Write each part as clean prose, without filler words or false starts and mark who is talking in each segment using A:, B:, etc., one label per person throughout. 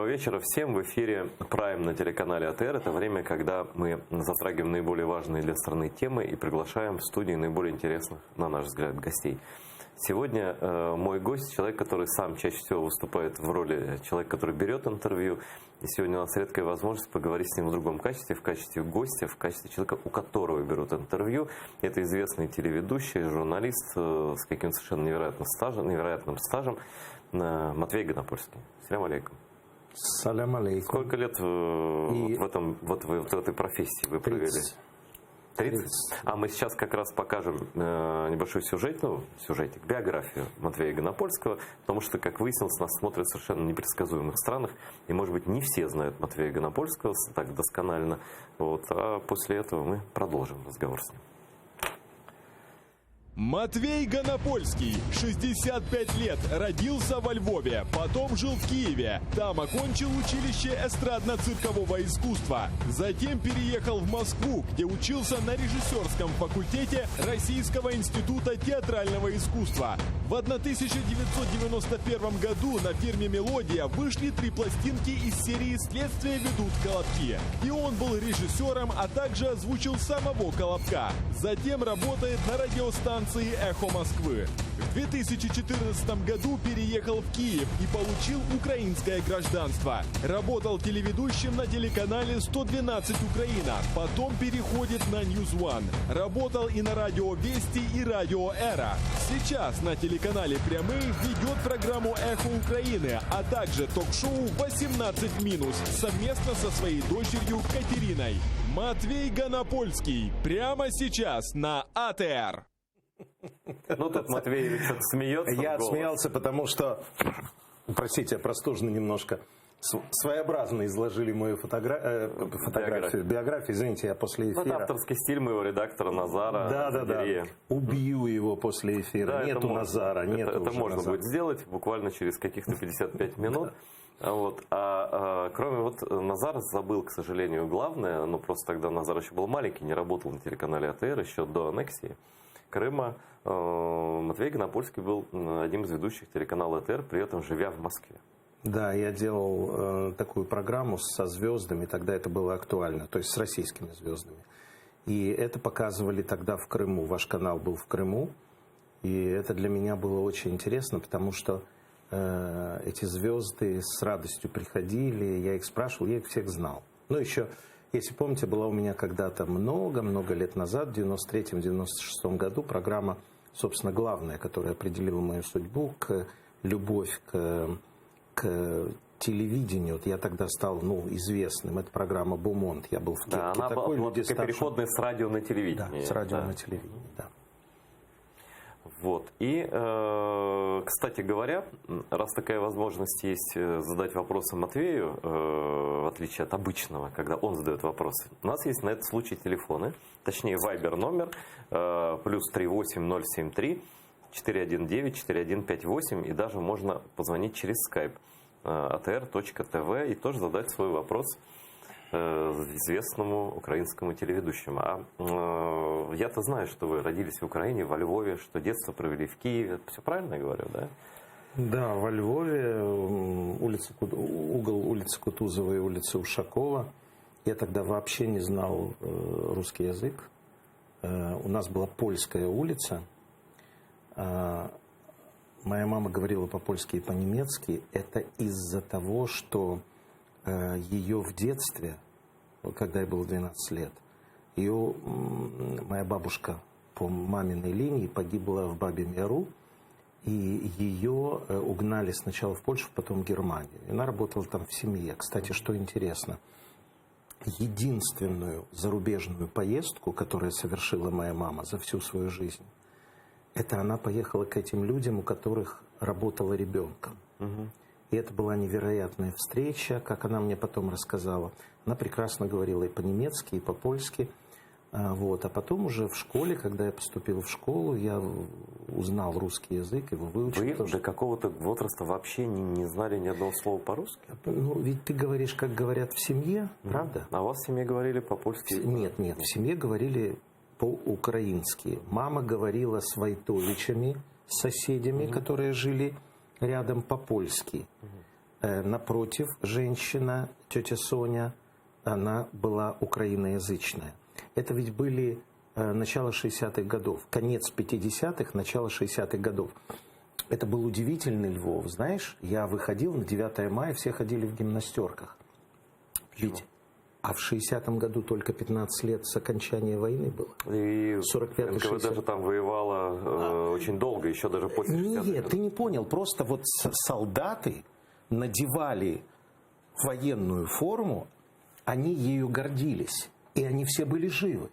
A: вечера всем. В эфире Prime на телеканале АТР. Это время, когда мы затрагиваем наиболее важные для страны темы и приглашаем в студии наиболее интересных, на наш взгляд, гостей. Сегодня мой гость, человек, который сам чаще всего выступает в роли человека, который берет интервью. И сегодня у нас редкая возможность поговорить с ним в другом качестве, в качестве гостя, в качестве человека, у которого берут интервью. Это известный телеведущий, журналист с каким-то совершенно невероятным стажем Матвей Гонопольский. Салям алейкум.
B: Салям алейкум.
A: Сколько лет в этой профессии вы провели? 30. А мы сейчас как раз покажем небольшой сюжетик, биографию Матвея Гонопольского, потому что, как выяснилось, нас смотрят в совершенно непредсказуемых странах, и, может быть, не все знают Матвея Гонопольского так досконально. Вот, а после этого мы продолжим разговор с ним.
C: Матвей Гонопольский, 65 лет, родился во Львове, потом жил в Киеве. Там окончил училище эстрадно-циркового искусства. Затем переехал в Москву, где учился на режиссерском факультете Российского института театрального искусства. В 1991 году на фирме «Мелодия» вышли 3 пластинки из серии «Следствие ведут Колобки». И он был режиссером, а также озвучил самого Колобка. Затем работает на радиостанции «Эхо Москвы». В 2014 году переехал в Киев и получил украинское гражданство. Работал телеведущим на телеканале 112 Украина, потом переходит на News One. Работал и на радио Вести и радио Эра. Сейчас на телеканале Прямые ведет программу «Эхо Украины», а также ток-шоу «18 совместно со своей дочерью Катериной. Матвей Гонопольский прямо сейчас на АТР.
A: Ну, тут Матвей что-то смеется.
B: Я смеялся, потому что, простите, я простужно немножко, своеобразно изложили мою биографию. Извините, я после эфира.
A: Это авторский стиль моего редактора Назара.
B: Да. Убью его после эфира.
A: Да,
B: нету Назара.
A: Это можно Назара. Будет сделать буквально через каких-то 55 минут. Вот. Кроме Назар забыл, к сожалению, главное, но просто тогда Назар еще был маленький, не работал на телеканале АТР еще до аннексии Крыма. Матвей Гонопольский был одним из ведущих телеканала АТР, при этом живя в Москве.
B: Да, я делал такую программу со звездами, тогда это было актуально, то есть с российскими звездами. И это показывали тогда в Крыму, ваш канал был в Крыму, и это для меня было очень интересно, потому что эти звезды с радостью приходили, я их спрашивал, я их всех знал. Ну, еще, если помните, была у меня когда-то много-много лет назад, в 93-96 году, программа, собственно, главная, которая определила мою судьбу, любовь к телевидению. Вот я тогда стал известным. Это программа «Бумонт». Я был в кепке.
A: Да, она была переходная с радио на телевидение.
B: Да, с радио на телевидение, да.
A: Вот. И, кстати говоря, раз такая возможность есть задать вопросы Матвею, в отличие от обычного, когда он задает вопросы, у нас есть на этот случай телефоны, точнее Viber номер +38073 419 4158, и даже можно позвонить через Skype atr.tv и тоже задать свой вопрос известному украинскому телеведущему. Я-то знаю, что вы родились в Украине, во Львове, что детство провели в Киеве. Все правильно я говорю, да?
B: Да, во Львове, угол улицы Кутузова и улицы Ушакова. Я тогда вообще не знал русский язык. У нас была польская улица. Моя мама говорила по-польски и по-немецки. Это из-за того, что ее в детстве, когда ей было 12 лет, моя бабушка по маминой линии погибла в Бабьем Яру, и ее угнали сначала в Польшу, потом в Германию. И она работала там в семье. Кстати, что интересно, единственную зарубежную поездку, которую совершила моя мама за всю свою жизнь, это она поехала к этим людям, у которых работала ребенком. И это была невероятная встреча, как она мне потом рассказала. Она прекрасно говорила и по-немецки, и по-польски. Вот. А потом уже в школе, когда я поступил в школу, я узнал русский язык, его выучил.
A: Вы до какого-то возраста вообще не знали ни одного слова по-русски?
B: Ну, ведь ты говоришь, как говорят в семье, правда?
A: А у вас в семье говорили по-польски?
B: Нет, в семье говорили по-украински. Мама говорила с войтовичами, с соседями, которые жили рядом, по-польски. Напротив, женщина, тетя Соня, она была украиноязычная. Это ведь были начало 60-х годов, конец 50-х, начало 60-х годов. Это был удивительный Львов. Знаешь, я выходил на 9 мая, все ходили в гимнастерках. Ведь, а в 60-м году только 15 лет с окончания войны было.
A: И
B: 45-60.
A: даже там воевала очень долго, еще даже после 60-х.
B: Нет, ты не понял. Просто вот солдаты надевали военную форму, они ею гордились. И они все были живы.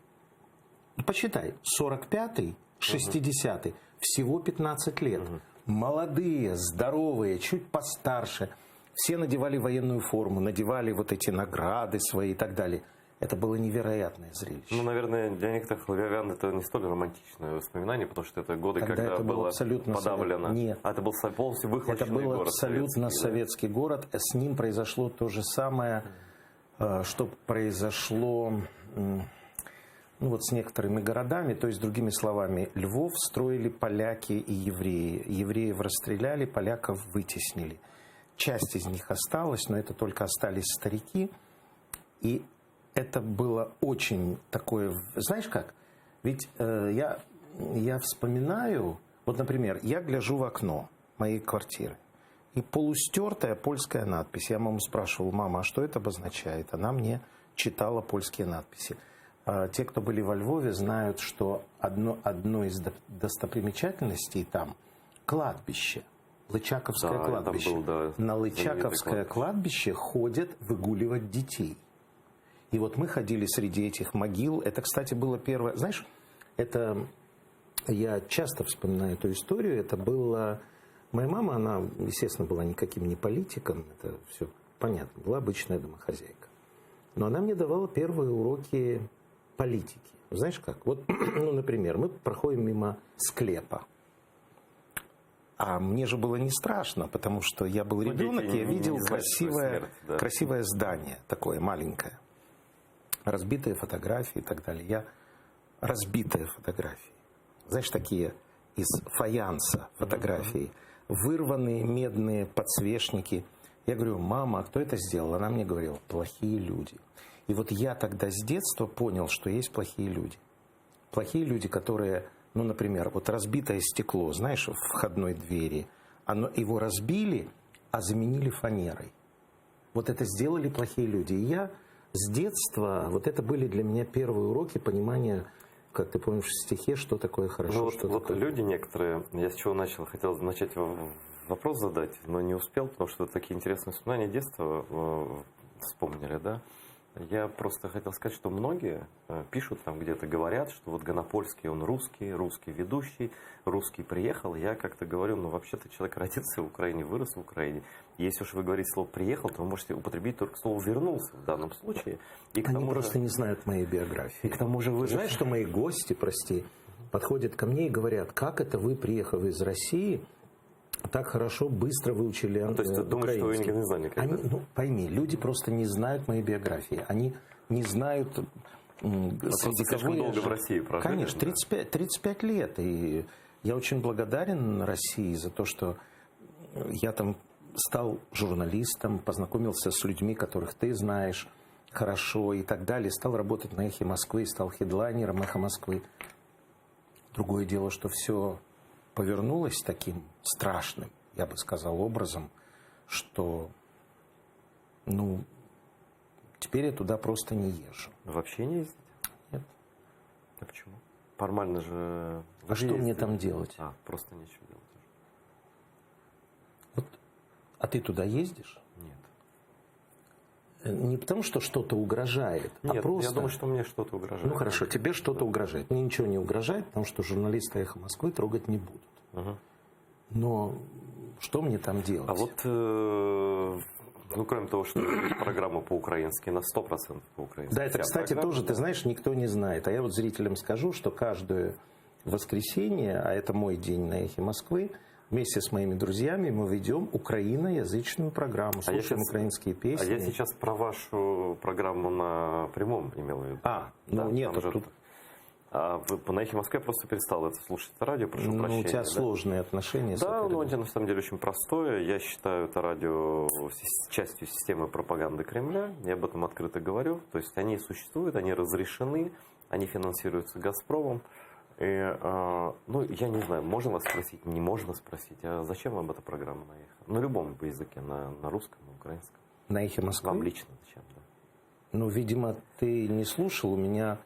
B: Посчитай, 45-й, 60-й, всего 15 лет. Молодые, здоровые, чуть постарше. Все надевали военную форму, надевали вот эти награды свои и так далее. Это было невероятное зрелище.
A: Ну, наверное, для некоторых львовян это не столь романтичное воспоминание, потому что это годы, когда
B: это
A: было
B: абсолютно
A: подавлено.
B: Нет.
A: А это был полностью выхваченный
B: Это был
A: город.
B: абсолютно советский город. С ним произошло то же самое, что произошло вот с некоторыми городами. То есть, другими словами, Львов строили поляки и евреи. Евреев расстреляли, поляков вытеснили. Часть из них осталась, но это только остались старики. И это было очень такое... Знаешь как? Ведь я вспоминаю... Вот, например, я гляжу в окно моей квартиры. И полустертая польская надпись. Я маму спрашивал: мама, а что это обозначает? Она мне читала польские надписи. Те, кто были во Львове, знают, что одно из достопримечательностей там – кладбище. Лычаковское кладбище.
A: Был, да,
B: на Лычаковское кладбище ходят выгуливать детей. И вот мы ходили среди этих могил. Это, кстати, было первое... Знаешь, это... Я часто вспоминаю эту историю. Это было... Моя мама, она, естественно, была никаким не политиком. Это все понятно. Была обычная домохозяйка. Но она мне давала первые уроки политики. Знаешь как? Вот, ну, например, мы проходим мимо склепа. А мне же было не страшно, потому что я был ребенок, и я видел красивое здание, такое маленькое. Разбитые фотографии и так далее. Разбитые фотографии. Знаешь, такие из фаянса фотографии. Вырванные медные подсвечники. Я говорю: мама, а кто это сделал? Она мне говорила: плохие люди. И вот я тогда с детства понял, что есть плохие люди. Плохие люди, которые, ну, например, вот разбитое стекло, знаешь, в входной двери, его разбили, а заменили фанерой. Вот это сделали плохие люди. И я с детства, вот это были для меня первые уроки понимания, как ты помнишь в стихе, что такое хорошо,
A: ну,
B: что
A: вот
B: такое...
A: люди некоторые, я с чего начал, хотел начать вопрос задать, но не успел, потому что такие интересные воспоминания детства вспомнили, да. Я просто хотел сказать, что многие пишут там где-то, говорят, что вот Гонопольский, он русский ведущий, русский приехал. Я как-то говорю, ну вообще-то человек родился в Украине, вырос в Украине. Если уж вы говорите слово «приехал», то вы можете употребить только слово «вернулся» в данном случае. И к
B: Они
A: тому
B: просто не знают моей биографии.
A: И к тому же вы
B: знаешь, что мои гости, подходят ко мне и говорят: как это вы, приехав из России, так хорошо, быстро выучили украинский?
A: То есть ты думаешь, что вы никогда не знали никогда?
B: Ну, пойми, люди просто не знают моей биографии. Они не знают, среди кого я
A: долго
B: жил.
A: в России прожили.
B: Конечно, 35 лет. И я очень благодарен России за то, что я там стал журналистом, познакомился с людьми, которых ты знаешь хорошо и так далее. Стал работать на «Эхе Москвы», стал хедлайнером «Эхо Москвы». Другое дело, что все повернулось таким страшным, я бы сказал, образом, что, ну, теперь я туда просто не езжу.
A: Вообще не ездите?
B: Нет.
A: А почему? Формально же...
B: А что мне там делать?
A: Просто нечего делать.
B: Вот, а ты туда ездишь?
A: Нет.
B: Не потому, что что-то угрожает,
A: Нет,
B: а просто...
A: я думаю, что мне что-то угрожает.
B: Ну хорошо, тебе что-то угрожает. Мне ничего не угрожает, потому что журналисты «Эхо Москвы» трогать не будут.
A: Угу.
B: Но что мне там делать?
A: А вот, ну, кроме того, что программа по-украински, на 100% по-украински.
B: Да, это, кстати, тоже, ты знаешь, никто не знает. А я вот зрителям скажу, что каждое воскресенье, а это мой день на «Эхе Москвы», вместе с моими друзьями мы ведем украиноязычную программу, слушаем украинские песни.
A: А я сейчас про вашу программу на прямом имел в виду.
B: Ну нет,
A: же...
B: тут...
A: А на «Эхе Москвы» я просто перестал это слушать, это радио, прошу прощения.
B: У тебя сложные отношения с этой
A: Да,
B: радио.
A: на самом деле очень простое. Я считаю это радио частью системы пропаганды Кремля. Я об этом открыто говорю. То есть они существуют, они разрешены, они финансируются «Газпромом». И, я не знаю, можно вас спросить, не можно спросить, а зачем вам эта программа на «Эхо»? На любом языке, на русском, на украинском.
B: На «Эхе Москвы»?
A: Вам лично зачем, да?
B: Ну, видимо, ты не слушал. У меня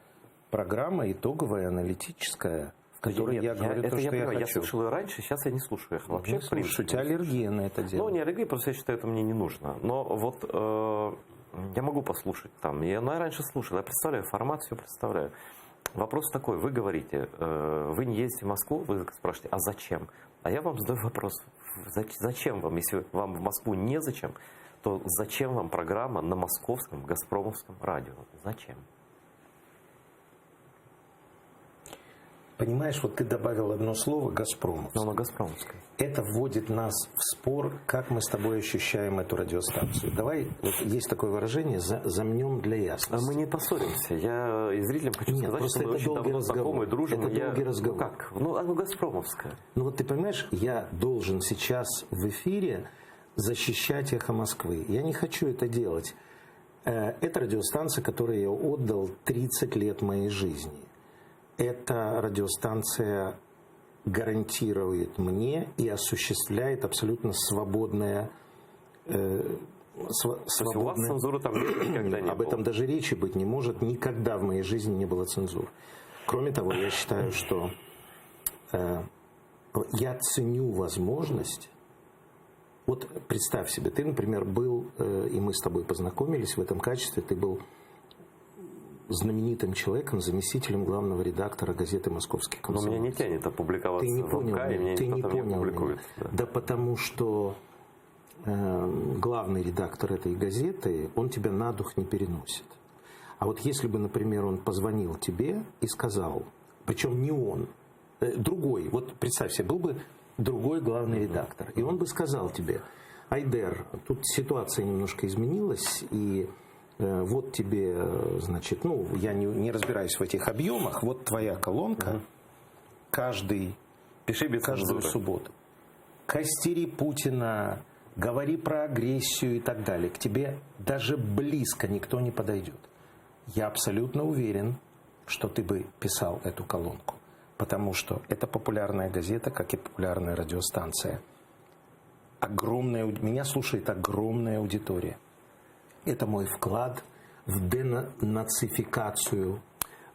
B: программа итоговая, аналитическая, в которой я говорю то, что я хочу.
A: Я слушал ее раньше, сейчас я не слушаю «Эхо». Вообще, в принципе,
B: у тебя аллергия на это дело.
A: Ну, не аллергия, просто я считаю, это мне не нужно. Но вот я могу послушать там. Я раньше слушал, я представляю формат, все представляю. Вопрос такой, вы говорите, вы не ездите в Москву, вы спрашиваете, а зачем? А я вам задаю вопрос, зачем вам, если вам в Москву незачем, то зачем вам программа на московском «Газпромовском» радио? Зачем?
B: Понимаешь, вот ты добавил одно слово «Газпромовское».
A: Но на «Газпромовском».
B: Это вводит нас в спор, как мы с тобой ощущаем эту радиостанцию. Давай, вот есть такое выражение, замнем для ясности.
A: Мы не поссоримся. Я и зрителям хочу сказать, что мы очень давно знакомы, дружим.
B: Это долгий разговор.
A: Как? Оно «Газпромовское».
B: Ну вот ты понимаешь, я должен сейчас в эфире защищать «Эхо Москвы». Я не хочу это делать. Это радиостанция, которой я отдал 30 лет моей жизни. Эта радиостанция гарантирует мне и осуществляет абсолютно свободное...
A: У вас цензуры там никогда не было?
B: Об этом даже речи быть не может. Никогда в моей жизни не было цензуры. Кроме того, я считаю, что я ценю возможность... Вот представь себе, ты, например, был, и мы с тобой познакомились в этом качестве, ты был знаменитым человеком, заместителем главного редактора газеты «Московский комсомолец».
A: Но меня не тянет опубликоваться
B: ты не понял,
A: в МК, и меня
B: ты
A: никто
B: не
A: там
B: понял
A: не публикует.
B: Да потому что главный редактор этой газеты, он тебя на дух не переносит. А вот если бы, например, он позвонил тебе и сказал, причем не он, другой, вот представь себе, был бы другой главный редактор, и он бы сказал тебе: Айдер, тут ситуация немножко изменилась, и вот тебе, значит, я не разбираюсь в этих объемах, вот твоя колонка, каждую субботу. Костери Путина, говори про агрессию и так далее. К тебе даже близко никто не подойдет. Я абсолютно уверен, что ты бы писал эту колонку, потому что это популярная газета, как и популярная радиостанция. Меня слушает огромная аудитория. Это мой вклад в денацификацию.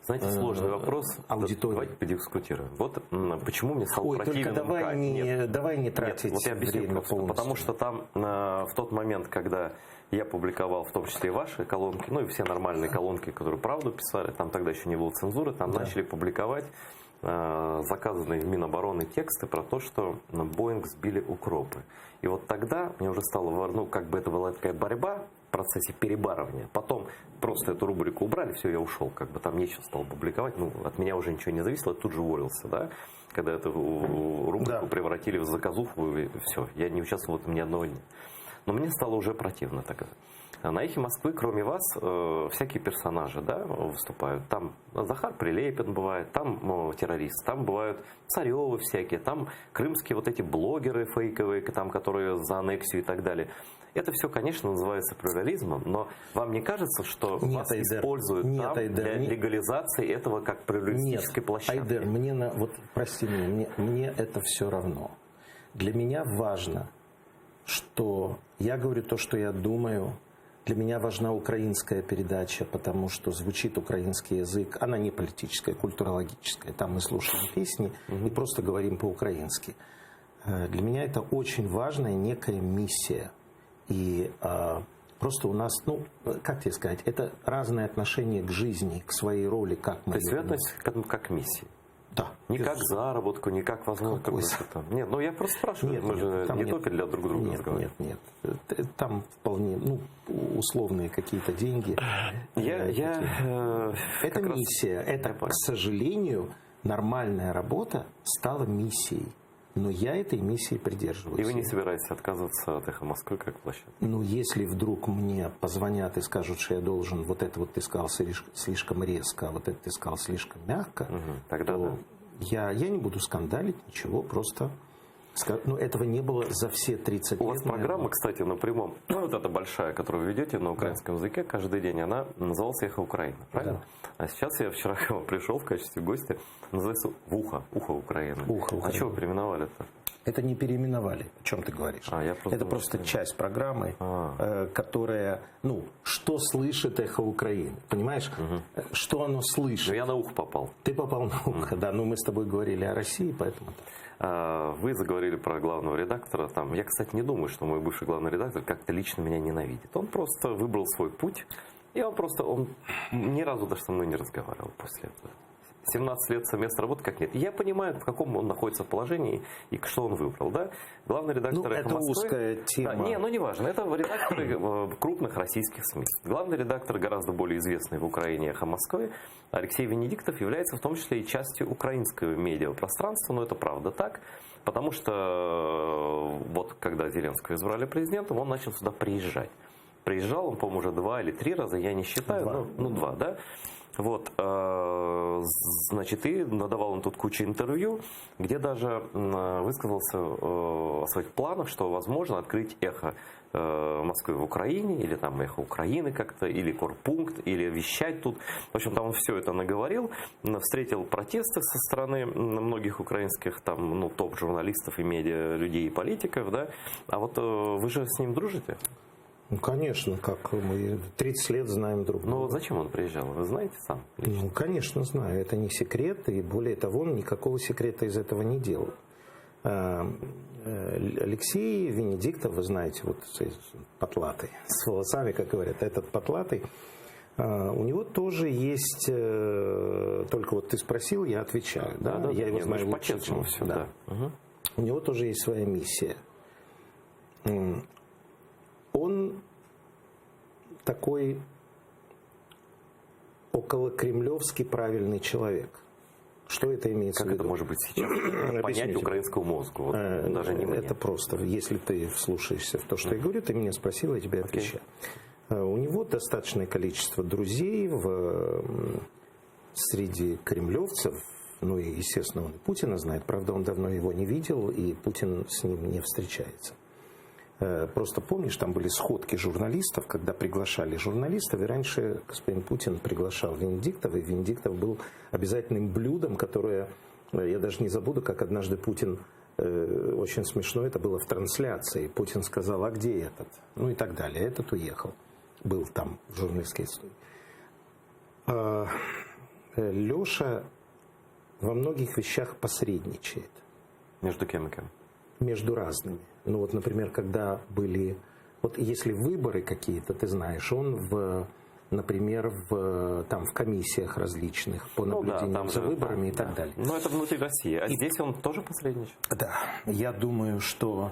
A: Знаете, сложный вопрос.
B: Аудитории.
A: Давайте подискутируем. Вот почему мне стало противен МК.
B: Давай не тратить
A: вот я объясню
B: время
A: просто.
B: полностью.
A: Потому что там в тот момент, когда я публиковал в том числе и ваши колонки, и все нормальные колонки, которые правду писали, там тогда еще не было цензуры, там начали публиковать заказанные в Минобороны тексты про то, что на Боинг сбили укропы. И вот тогда мне уже стало, это была такая борьба в процессе перебарывания. Потом просто эту рубрику убрали, все, я ушел, там нечего стал публиковать, от меня уже ничего не зависело, я тут же уволился, да, когда эту рубрику превратили в заказуху, и все, я не участвовал в этом ни одного дня. Но мне стало уже противно тогда. На «Эхе Москвы», кроме вас, всякие персонажи, да, выступают. Там Захар Прилепин бывает, там террорист, там бывают Царевы всякие, там крымские вот эти блогеры фейковые, там, которые за аннексию и так далее. Это все, конечно, называется плюрализмом, но вам не кажется, что вас используют для легализации этого как плюралистической площадки?
B: Айдер, прости меня, мне это все равно. Для меня важно, что я говорю то, что я думаю. Для меня важна украинская передача, потому что звучит украинский язык. Она не политическая, культурологическая. Там мы слушаем песни и просто говорим по-украински. Для меня это очень важная некая миссия. И просто у нас, как тебе сказать, это разное отношение к жизни, к своей роли, как мы...
A: То есть вы относитесь к этому как к миссии?
B: Да.
A: Не как заработку, не как возможность. Нет, я просто спрашиваю, мы же не только для друг друга разговариваем.
B: Нет. Там вполне, условные какие-то деньги. Это миссия. Это, к сожалению, нормальная работа стала миссией. Но я этой миссии придерживаюсь.
A: И вы не собираетесь отказываться от «Эхо Москвы» как площадки?
B: Ну, если вдруг мне позвонят и скажут, что я должен, вот это вот ты сказал слишком резко, а вот это ты сказал слишком мягко,
A: тогда
B: то
A: да.
B: я не буду скандалить, ничего, просто... Ну, этого не было за все 30 лет.
A: У вас программа, кстати, на прямом, вот эта большая, которую вы ведете на украинском языке каждый день, она называлась «Эхо Украины», правильно? Да. А сейчас я вчера к вам пришел в качестве гостя, называется «Ухо Украины».
B: «Ухо Украины».
A: А чего вы переименовали-то?
B: Это не переименовали. О чем ты говоришь? Это просто часть программы, которая, ну, что слышит «Эхо Украины». Понимаешь? Что оно слышит?
A: Но я на ухо попал.
B: Ты попал на ухо, да. Ну, мы с тобой говорили о России, поэтому...
A: Вы заговорили про главного редактора. Там, я, кстати, не думаю, что мой бывший главный редактор как-то лично меня ненавидит. Он просто выбрал свой путь, и он ни разу даже со мной не разговаривал после этого. 17 лет совместной работы как нет. Я понимаю, в каком он находится положении и что он выбрал. Да? Главный редактор «Эхо Москвы».
B: Это узкая тема.
A: Да, не важно. Это редакторы крупных российских СМИ. Главный редактор, гораздо более известный в Украине «Эхо Москвы», Алексей Венедиктов, является в том числе и частью украинского медиапространства. Но это правда так. Потому что вот когда Зеленского избрали президентом, он начал сюда приезжать. Приезжал он, по-моему, уже 2 или 3 раза, я не считаю, 2, да? Вот, значит, и надавал он тут кучу интервью, где даже высказался о своих планах, что возможно открыть «Эхо Москвы» в Украине, или там «Эхо Украины» как-то, или «Корпункт», или вещать тут. В общем, там он все это наговорил, встретил протесты со стороны многих украинских там, ну, топ-журналистов и медиа, людей и политиков, да. А вот вы же с ним дружите?
B: Ну, конечно, как мы 30 лет знаем друг друга.
A: Ну, вот зачем он приезжал, вы знаете сам?
B: Ну, конечно, знаю. Это не секрет, и более того, он никакого секрета из этого не делал. Алексей Венедиктов, вы знаете, вот потлатый, с волосами, как говорят, этот потлатый, у него тоже есть, только вот ты спросил, я отвечаю, да, я его знаю лучше, чем все, да. У него тоже есть своя миссия. Он такой околокремлевский правильный человек. Что это имеется в виду?
A: Как это может быть сейчас? Понять украинскому мозгу. Вот, даже не мне.
B: Это просто. Если ты вслушаешься в то, что я говорю, ты меня спросил, я тебе отвечаю. У него достаточное количество друзей среди кремлевцев. Ну и, естественно, он и Путина знает. Правда, он давно его не видел, и Путин с ним не встречается. Просто помнишь, там были сходки журналистов, когда приглашали журналистов, и раньше господин Путин приглашал Венедиктова, и Венедиктов был обязательным блюдом, которое, я даже не забуду, как однажды Путин, очень смешно, это было в трансляции, Путин сказал, а где этот? Ну и так далее. Этот уехал, был там в журналистской студии. Леша во многих вещах посредничает.
A: Между кем и кем?
B: Между разными. Ну вот, например, когда были... Вот если выборы какие-то, ты знаешь, он, например, в комиссиях различных по наблюдению за выборами и так далее.
A: Но это внутри России. А здесь он тоже посредничает?
B: Да. Я думаю, что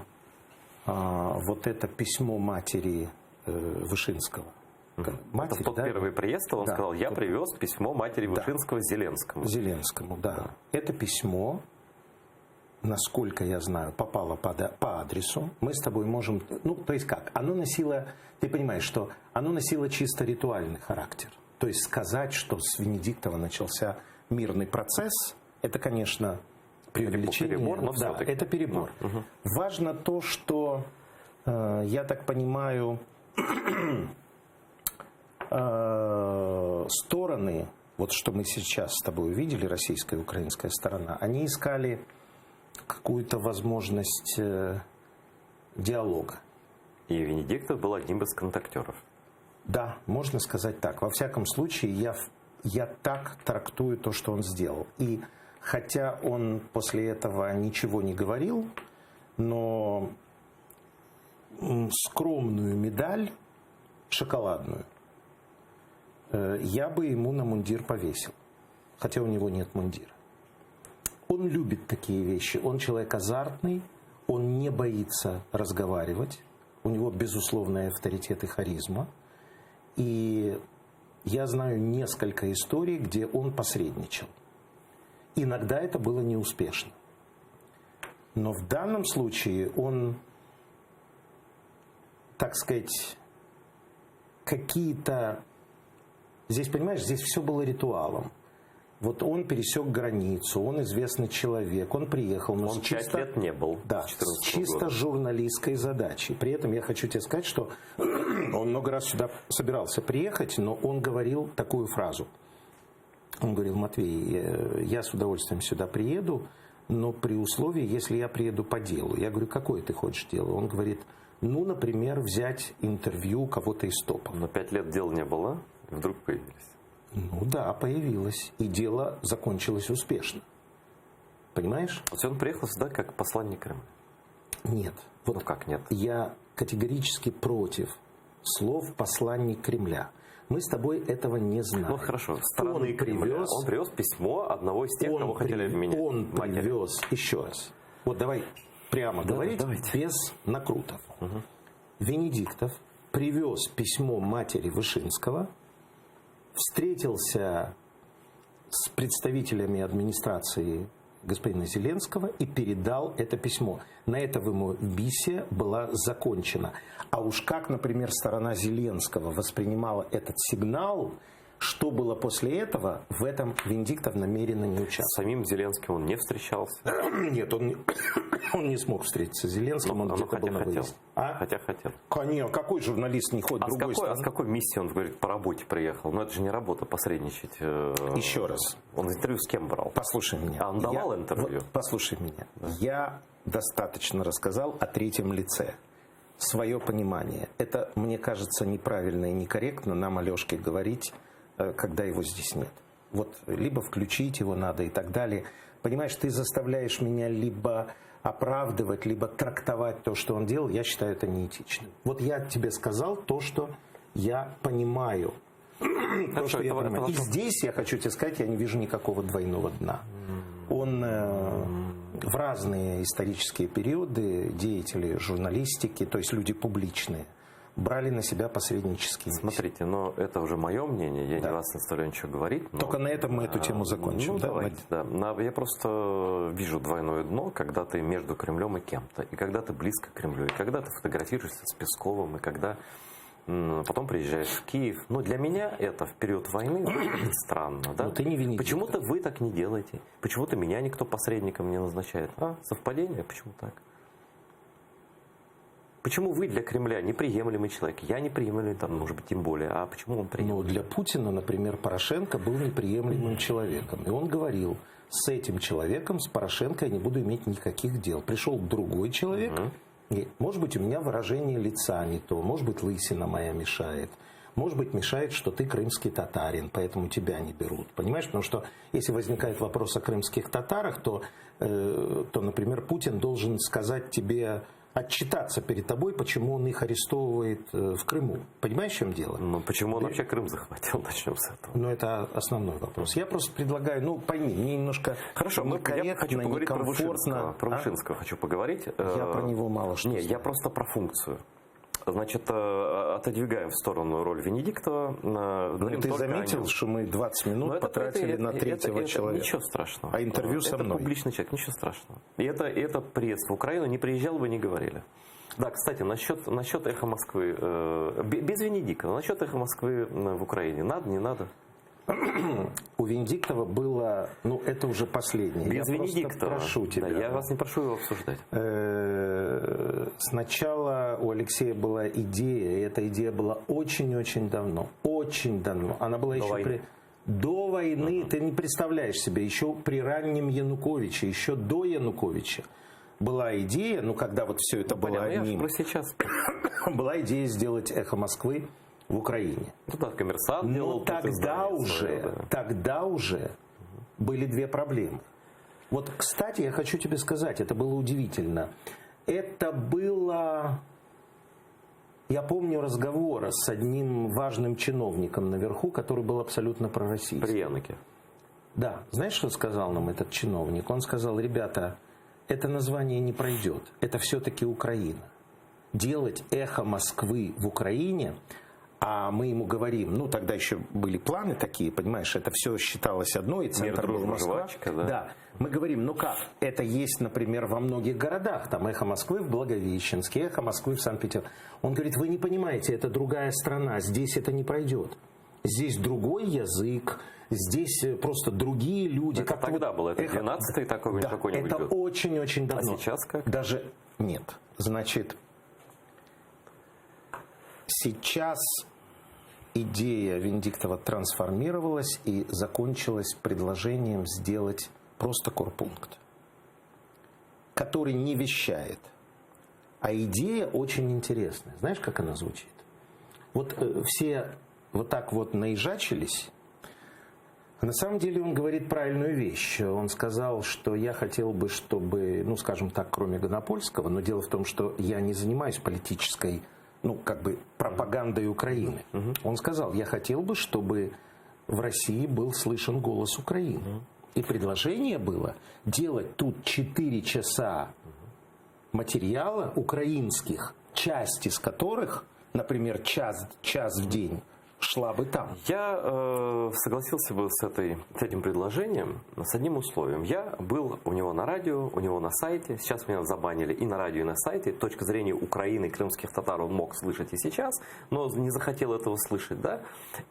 B: вот это письмо матери Вышинского.
A: Матери, в тот первый приезд он сказал, я привез письмо матери Вышинского Зеленскому.
B: Зеленскому, да. Это письмо, насколько я знаю, попало по адресу. Мы с тобой можем... Ну, то есть как? Оно носило... Ты понимаешь, что оно носило чисто ритуальный характер. То есть сказать, что с Венедиктова начался мирный процесс, это, конечно, преувеличение.
A: Перебор, но
B: да,
A: все-таки.
B: Это перебор. Важно то, что, я так понимаю, стороны, вот что мы сейчас с тобой увидели, российская и украинская сторона, они искали какую-то возможность диалога.
A: И Венедиктов был одним из контактеров.
B: Да, можно сказать так. Во всяком случае, я так трактую то, что он сделал. И хотя он после этого ничего не говорил, но скромную медаль, шоколадную, я бы ему на мундир повесил. Хотя у него нет мундира. Он любит такие вещи. Он человек азартный, он не боится разговаривать. У него безусловный авторитет и харизма. И я знаю несколько историй, где он посредничал. Иногда это было неуспешно. Но в данном случае он, так сказать, какие-то... Здесь, понимаешь, здесь все было ритуалом. Вот он пересек границу, он известный человек, он приехал. Но
A: Он 5 лет не был.
B: Да, с чисто журналистской задачей. При этом я хочу тебе сказать, что он много раз сюда собирался приехать, но он говорил такую фразу. Он говорил: Матвей, я с удовольствием сюда приеду, но при условии, если я приеду по делу. Я говорю: какое ты хочешь дело? Он говорит: ну, например, взять интервью у кого-то из топов.
A: Но 5 лет дела не было, и вдруг появились.
B: Ну да, появилось. И дело закончилось успешно. Понимаешь?
A: То есть он приехал сюда как посланник Крыма?
B: Нет. Вот
A: Ну как нет?
B: я категорически против слов «посланник Кремля». Мы с тобой этого не знаем.
A: Ну хорошо, стороны Кремля. Он привез письмо одного из тех, кого хотели обменять.
B: Он привез, еще раз. Вот давай прямо говорить,
A: давайте.
B: без накрутов. Венедиктов привез письмо матери Вышинского, встретился с представителями администрации господина Зеленского и передал это письмо. На этом ему миссия была закончена. А уж как, например, сторона Зеленского воспринимала этот сигнал, что было после этого, в этом Венедиктов намеренно не
A: С
B: участвовал.
A: самим Зеленским он не встречался.
B: Нет, он не смог встретиться с Зеленским, он где-то был на выезде.
A: Хотя хотел.
B: Конечно, какой журналист не ходит в другой
A: А с
B: стране?
A: какой миссией он, говорит, по работе приехал? Но это же не работа посредничать.
B: Еще раз.
A: Он интервью с кем брал?
B: Послушай меня.
A: А он давал интервью?
B: Вот, послушай меня. Я достаточно рассказал о третьем лице. Свое понимание. Это, мне кажется, неправильно и некорректно нам, Алешке, говорить, когда его здесь нет. Вот либо включить его надо и так далее. Понимаешь, ты заставляешь меня либо оправдывать, либо трактовать то, что он делал. Я считаю это неэтичным. Вот я тебе сказал то, что я понимаю. То, что я понимаю. И здесь, я хочу тебе сказать, я не вижу никакого двойного дна. Он в разные исторические периоды деятели журналистики, то есть люди публичные, брали на себя посреднические миссии.
A: Смотрите, но это уже мое мнение, я не вас не заставляю ничего говорить. Но...
B: Только на этом мы эту тему закончим.
A: Ну,
B: да,
A: давайте, да. Я просто вижу двойное дно, когда ты между Кремлем и кем-то, и когда ты близко к Кремлю, и когда ты фотографируешься с Песковым, и когда потом приезжаешь в Киев. Но для меня это в период войны выглядит странно. Да?
B: Но ты не Венедиктов.
A: Почему-то вы так не делаете. Почему-то меня никто посредником не назначает. Совпадение? Почему так? Почему вы для Кремля неприемлемый человек? Я неприемлемый, там, может быть, тем более. А почему он приемлемый?
B: Но для Путина, например, Порошенко был неприемлемым человеком. И он говорил: с этим человеком, с Порошенко, я не буду иметь никаких дел. Пришел другой человек, и, может быть, у меня выражение лица не то, может быть, лысина моя мешает. Может быть, мешает, что ты крымский татарин, поэтому тебя не берут. Понимаешь? Потому что если возникает вопрос о крымских татарах, то например, Путин должен сказать тебе, отчитаться перед тобой, почему он их арестовывает в Крыму. Понимаешь, в чем дело?
A: Ну, почему он вообще Крым захватил? Начнем с этого.
B: Ну, это основной вопрос. Я просто предлагаю, пойми, мне немножко
A: Хорошо, я хочу поговорить про Вышинского. Про Вышинского хочу поговорить.
B: Я про него мало что знаю.
A: Я просто про функцию. Значит, отодвигаем в сторону роль Венедиктова.
B: Ты заметил, что мы 20 минут потратили на третьего человека?
A: Ничего страшного.
B: А интервью со мной?
A: Это публичный человек, ничего страшного. И это приезд в Украину, не приезжал бы, не говорили. Да, кстати, насчет «Эхо Москвы», без Венедиктова, насчет «Эхо Москвы» в Украине, надо, не надо?
B: У Венедиктова было, это уже последнее.
A: Без Венедиктова.
B: Прошу тебя.
A: Да, я вас не прошу его обсуждать.
B: Сначала у Алексея была идея, и эта идея была очень-очень давно. Очень давно. Она была до войны. Ты не представляешь себе, еще при раннем Януковиче, еще до Януковича была идея, когда вот все это было одним.
A: Я сейчас.
B: Была идея сделать «Эхо Москвы» в Украине.
A: Да, «Коммерсант» делал.
B: Но тогда уже были две проблемы. Вот, кстати, я хочу тебе сказать, это было удивительно. Это было... Я помню разговор с одним важным чиновником наверху, который был абсолютно пророссийский.
A: При Яноке.
B: Да. Знаешь, что сказал нам этот чиновник? Он сказал: ребята, это название не пройдет. Это все-таки Украина. Делать «Эхо Москвы» в Украине... А мы ему говорим, ну тогда еще были планы такие, понимаешь, это все считалось одно, и центр был Москва.
A: Жвачка, да?
B: Да. Мы говорим, ну как, это есть, например, во многих городах, там «Эхо Москвы» в Благовещенске, «Эхо Москвы» в Санкт-Петербурге. Он говорит, вы не понимаете, это другая страна, здесь это не пройдет. Здесь другой язык, здесь просто другие люди.
A: Это тогда было, это 12-й такой
B: да,
A: какой-нибудь
B: это
A: год.
B: очень-очень давно.
A: А сейчас как?
B: Даже нет. Значит, сейчас идея Венедиктова трансформировалась и закончилась предложением сделать просто корпункт, который не вещает. А идея очень интересная. Знаешь, как она звучит? Вот все вот так вот наезжачились. На самом деле он говорит правильную вещь. Он сказал, что я хотел бы, чтобы, ну, скажем так, кроме Гонопольского, но дело в том, что я не занимаюсь политической, ну, как бы пропагандой Украины. Он сказал, я хотел бы, чтобы в России был слышен голос Украины. И предложение было делать тут 4 часа материала украинских, часть из которых, например, час в день, шла бы там.
A: Я согласился бы с этим предложением с одним условием. Я был у него на радио, у него на сайте. Сейчас меня забанили и на радио, и на сайте. Точка зрения Украины, крымских татар он мог слышать и сейчас, но не захотел этого слышать. Да?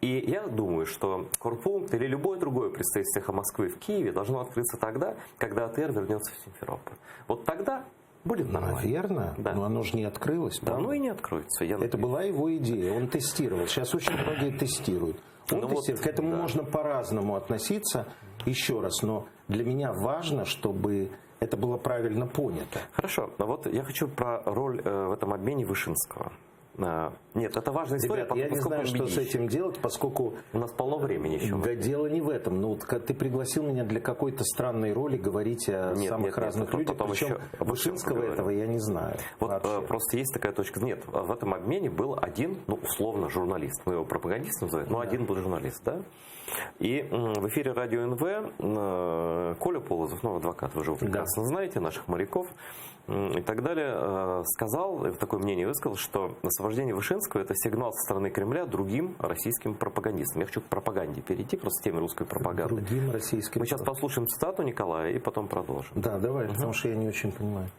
A: И я думаю, что корпункт или любое другое представительство «Эхо Москвы» в Киеве должно открыться тогда, когда АТР вернется в Симферополь. Вот тогда будет нормально.
B: Наверное,
A: да.
B: Но оно же не открылось.
A: Да, ну и не откроется.
B: Это была его идея, он тестировал. Сейчас очень многие тестируют. Он тестирует. К этому можно по-разному относиться, еще раз, но для меня важно, чтобы это было правильно понято.
A: Хорошо, но вот я хочу про роль в этом обмене Вышинского. Нет, это важная история.
B: Ребят, я не знаю, что с этим делать, поскольку
A: у нас полно времени еще.
B: Дело не в этом. Ну, вот, ты пригласил меня для какой-то странной роли говорить о самых разных людях. Причем Вышинского этого я не знаю.
A: Вот просто есть такая точка. Нет, в этом обмене был один, ну, условно, журналист. Мы его пропагандист называем, но один был журналист, да? И в эфире радио НВ Коля Полозов, ну, адвокат, вы же прекрасно знаете, наших моряков и так далее, сказал, такое мнение высказал, что освобождение Вышинского — это сигнал со стороны Кремля другим российским пропагандистам. Я хочу к пропаганде перейти, просто к теме русской пропаганды.
B: Другим российским.
A: Мы сейчас послушаем цитату Николая и потом продолжим.
B: Да, давай, потому что я не очень понимаю.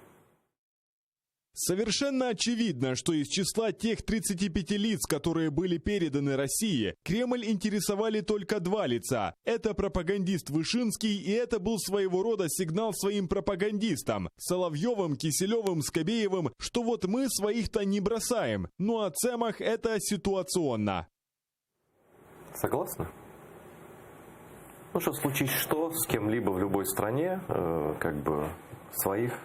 C: Совершенно очевидно, что из числа тех 35 лиц, которые были переданы России, Кремль интересовали только 2 лица. Это пропагандист Вышинский, и это был своего рода сигнал своим пропагандистам – Соловьевым, Киселевым, Скобеевым, что вот мы своих-то не бросаем. Ну а Цемах – это ситуационно.
A: Согласны? Ну что, случись что, с кем-либо в любой стране, как бы своих...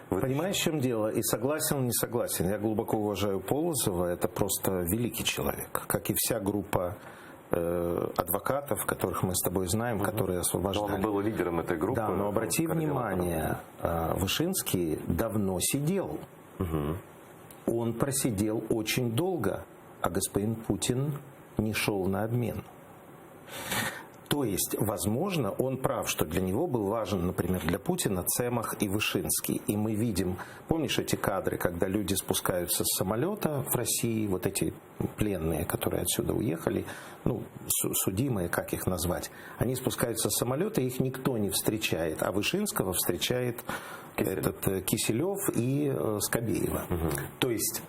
B: Понимаешь, в чем дело? И согласен, не согласен. Я глубоко уважаю Полозова. Это просто великий человек. Как и вся группа адвокатов, которых мы с тобой знаем, которые освобождали.
A: Он был лидером этой группы.
B: Да, но обрати внимание, Вышинский давно сидел. Он просидел очень долго, а господин Путин не шел на обмен. То есть, возможно, он прав, что для него был важен, например, для Путина Цемах и Вышинский. И мы видим, помнишь эти кадры, когда люди спускаются с самолета в России, вот эти пленные, которые отсюда уехали, ну, судимые, как их назвать, они спускаются с самолета, их никто не встречает, а Вышинского встречает Киселев и Скобеева. То есть,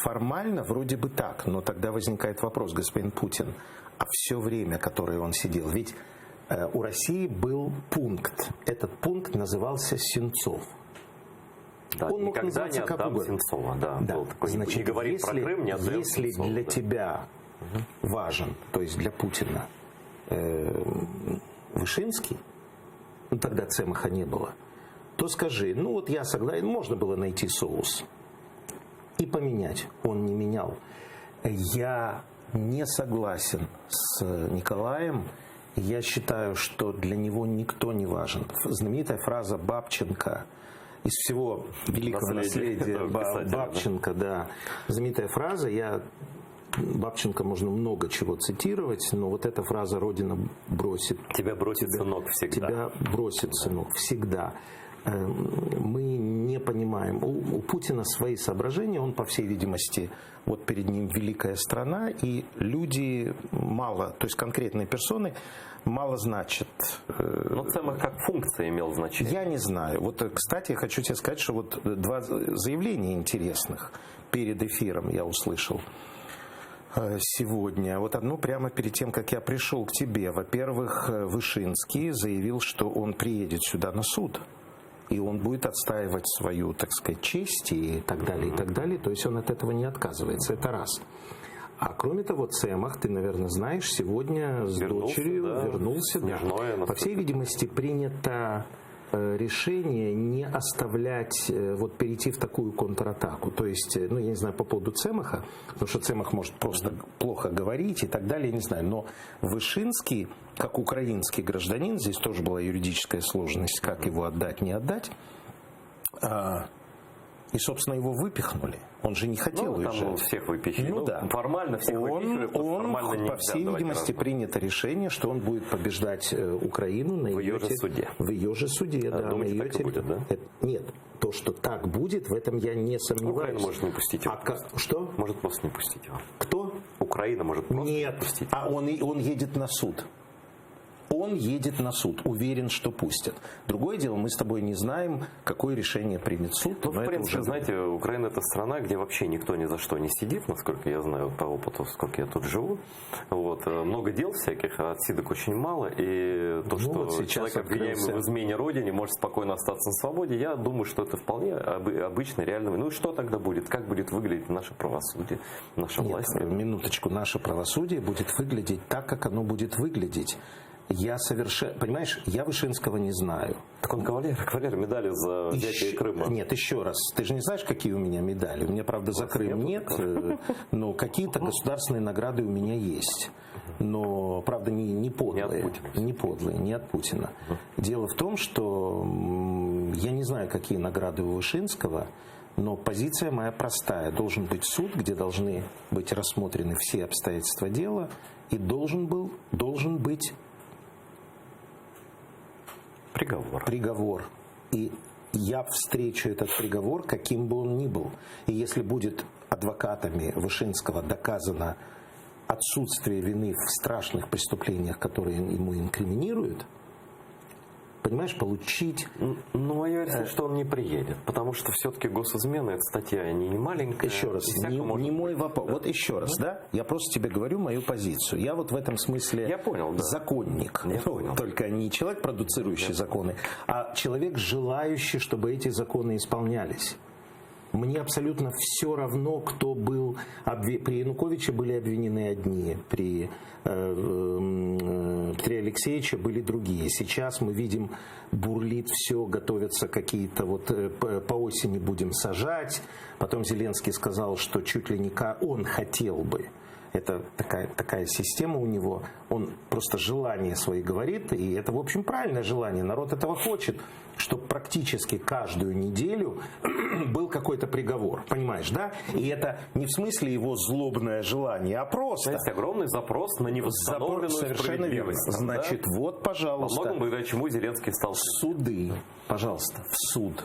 B: формально вроде бы так, но тогда возникает вопрос, господин Путин, а все время, которое он сидел, ведь у России был пункт. Этот пункт назывался Сенцов.
A: Да, он мог называться как угодно. Сенцова, да. Был такой, значит, не говорит про Крым, не отдаем
B: если Сенцова, для тебя важен, то есть для Путина, Вышинский, ну тогда Цемаха не было, то скажи, ну вот я согласен, можно было найти соус и поменять. Он не менял. Я не согласен с Николаем. Я считаю, что для него никто не важен. Знаменитая фраза Бабченко из всего великого наследия Бабченко, да. Знаменитая фраза. Бабченко можно много чего цитировать, но вот эта фраза «Родина бросит».
A: Тебя бросит, сынок, всегда.
B: Тебя бросит, сынок, всегда. мы не понимаем. У Путина свои соображения, он, по всей видимости, вот перед ним великая страна, и люди мало, то есть конкретные персоны, мало значат.
A: Но Цемах как функция имел значение.
B: Я не знаю. Вот, кстати, я хочу тебе сказать, что вот два заявления интересных перед эфиром я услышал сегодня. Вот одно прямо перед тем, как я пришел к тебе. Во-первых, Вышинский заявил, что он приедет сюда на суд. И он будет отстаивать свою, так сказать, честь и так далее, и так далее. То есть он от этого не отказывается. Это раз. А кроме того, Цемах, ты, наверное, знаешь, сегодня с дочерью вернулся. Да. По всей видимости, принято решение не оставлять, вот перейти в такую контратаку. То есть, ну, я не знаю по поводу Цемаха, потому что Цемах может просто плохо говорить и так далее, я не знаю. Но Вышинский, как украинский гражданин, здесь тоже была юридическая сложность, как его отдать, не отдать. И, собственно, его выпихнули. Он же не хотел уезжать.
A: Там всех выпихнули.
B: Ну, да.
A: Формально всех выпихнули, формально нельзя.
B: По всей видимости, принято решение, что он будет побеждать Украину на
A: в ее же суде.
B: В ее же суде, да.
A: Думаете, так и будет, да?
B: Нет, то, что так будет, в этом я не сомневаюсь.
A: Украина может не пустить его.
B: Что?
A: Может просто не пустить его.
B: Кто?
A: Украина может просто не пустить.
B: А он едет на суд. Он едет на суд, уверен, что пустят. Другое дело, мы с тобой не знаем, какое решение примет суд.
A: Ну, в принципе, знаете, Украина — это страна, где вообще никто ни за что не сидит, насколько я знаю по опыту, сколько я тут живу. Вот. Много дел всяких, а отсидок очень мало. И то, что вот человек, обвиняемый в измене Родине, может спокойно остаться на свободе, я думаю, что это вполне обычно, реально. Ну и что тогда будет? Как будет выглядеть наше правосудие, наша власть?
B: Минуточку, наше правосудие будет выглядеть так, как оно будет выглядеть. Я понимаешь, я Вышинского не знаю.
A: Так он кавалер медали за взятие Крыма.
B: Нет, еще раз, ты же не знаешь, какие у меня медали. У меня, правда, за Крым нет, но какие-то государственные награды у меня есть. Но, правда, не подлые. Не подлые, не от Путина. Дело в том, что я не знаю, какие награды у Вышинского, но позиция моя простая. Должен быть суд, где должны быть рассмотрены все обстоятельства дела, и должен быть приговор. И я встречу этот приговор, каким бы он ни был. И если будет адвокатами Вышинского доказано отсутствие вины в страшных преступлениях, которые ему инкриминируют, понимаешь, получить...
A: Ну, моя версия, что он не приедет, потому что все-таки госизмена, эта статья не маленькая.
B: Еще раз, не мой вопрос. Вот еще раз, да? Я просто тебе говорю мою позицию. Я вот в этом смысле законник.
A: Я понял.
B: Только не человек, продуцирующий законы, а человек, желающий, чтобы эти законы исполнялись. Мне абсолютно все равно, кто был... При Януковиче были обвинены одни, при Алексеевиче были другие. Сейчас мы видим, бурлит все, готовятся какие-то вот... По осени будем сажать. Потом Зеленский сказал, что чуть ли не он хотел бы. Это такая система у него. Он просто желания свои говорит, и это, в общем, правильное желание. Народ этого хочет, чтобы практически каждую неделю был какой-то приговор. Понимаешь, да? И это не в смысле его злобное желание, а просто...
A: Есть огромный запрос на невосстановленную справедливость.
B: Значит, да? Вот, пожалуйста.
A: Во многом благодаря чему Зеленский стал...
B: Суды, пожалуйста, суд.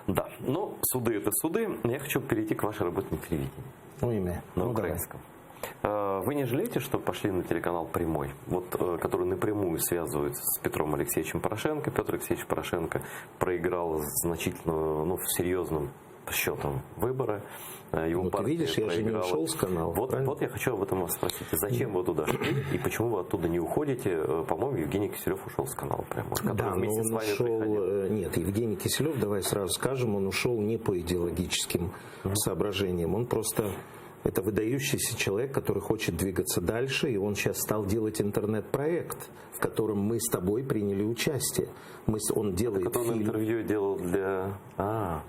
A: Да, но суды — это суды. Я хочу перейти к вашей работе на телевидении. На украинском. Вы не жалеете, что пошли на телеканал «Прямой», вот, который напрямую связывается с Петром Алексеевичем Порошенко? Петр Алексеевич Порошенко проиграл значительно, в серьезным счетом выборы. Его
B: ты видишь, я же не ушел с канала.
A: Вот я хочу об этом вас спросить. Зачем вы туда шли и почему вы оттуда не уходите? По-моему, Евгений Киселев ушел с канала «Прямой».
B: Да, но он ушел... Нет, Евгений Киселев, давай сразу скажем, он ушел не по идеологическим соображениям. Он просто... Это выдающийся человек, который хочет двигаться дальше, и он сейчас стал делать интернет-проект, в котором мы с тобой приняли участие. Он делает
A: фильм. Он интервью делал для...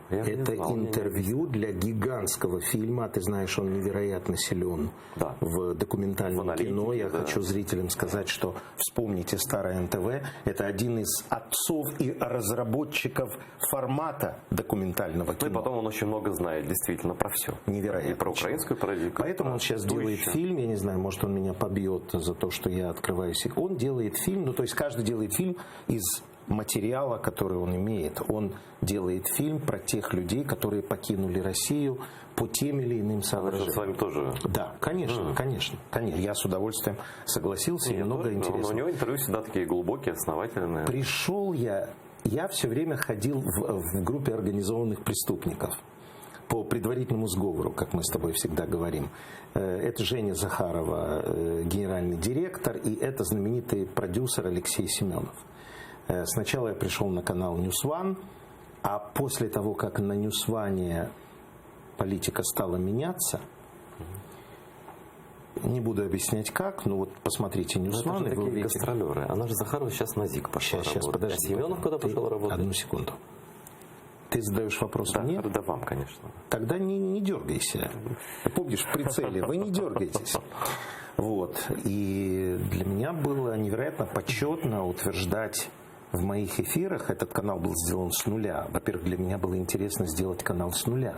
B: Это интервью для гигантского фильма. Ты знаешь, он невероятно силен в документальном кино. Я хочу зрителям сказать, что вспомните старое НТВ. Это один из отцов и разработчиков формата документального кино.
A: И потом он очень много знает, действительно, про все.
B: Невероятно.
A: И про украинскую
B: Поэтому он сейчас делает фильм, я не знаю, может он меня побьет за то, что я открываю секрет. Он делает фильм, ну то есть каждый делает фильм из материала, который он имеет. Он делает фильм про тех людей, которые покинули Россию по тем или иным соображениям.
A: С вами тоже?
B: Да, конечно, конечно. Я с удовольствием согласился, и много интересного.
A: Но у него интервью всегда такие глубокие, основательные.
B: Пришел я все время ходил в группе организованных преступников по предварительному сговору, как мы с тобой всегда говорим. Это Женя Захарова, генеральный директор, и это знаменитый продюсер Алексей Семенов. Сначала я пришел на канал News One, а после того, как на News One политика стала меняться, не буду объяснять как, но вот посмотрите News One.
A: Это такие гастролеры. Она же Захарова сейчас на ЗИК пошла
B: Сейчас, подожди.
A: А Семенов куда пошел работать?
B: Одну секунду. Ты задаешь вопрос мне?
A: Да, вам, конечно.
B: Тогда не дергайся. Помнишь, в прицеле, вы не дергайтесь. Вот. И для меня было невероятно почетно утверждать в моих эфирах, этот канал был сделан с нуля. Во-первых, для меня было интересно сделать канал с нуля.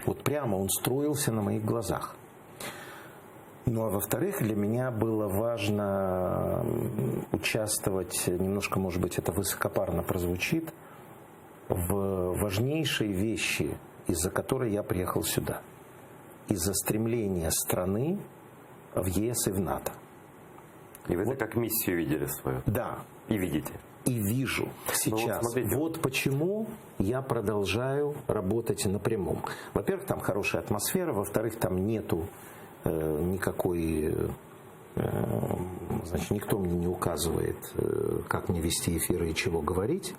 B: Вот прямо он строился на моих глазах. Ну а во-вторых, для меня было важно участвовать, немножко, может быть, это высокопарно прозвучит, в важнейшей вещи, из-за которой я приехал сюда. Из-за стремления страны в ЕС и в НАТО.
A: И вы это как миссию видели свою?
B: Да.
A: И видите?
B: И вижу сейчас. Вот почему я продолжаю работать на прямом. Во-первых, там хорошая атмосфера. Во-вторых, там нету никакой... Значит, никто мне не указывает, как мне вести эфиры и чего говорить.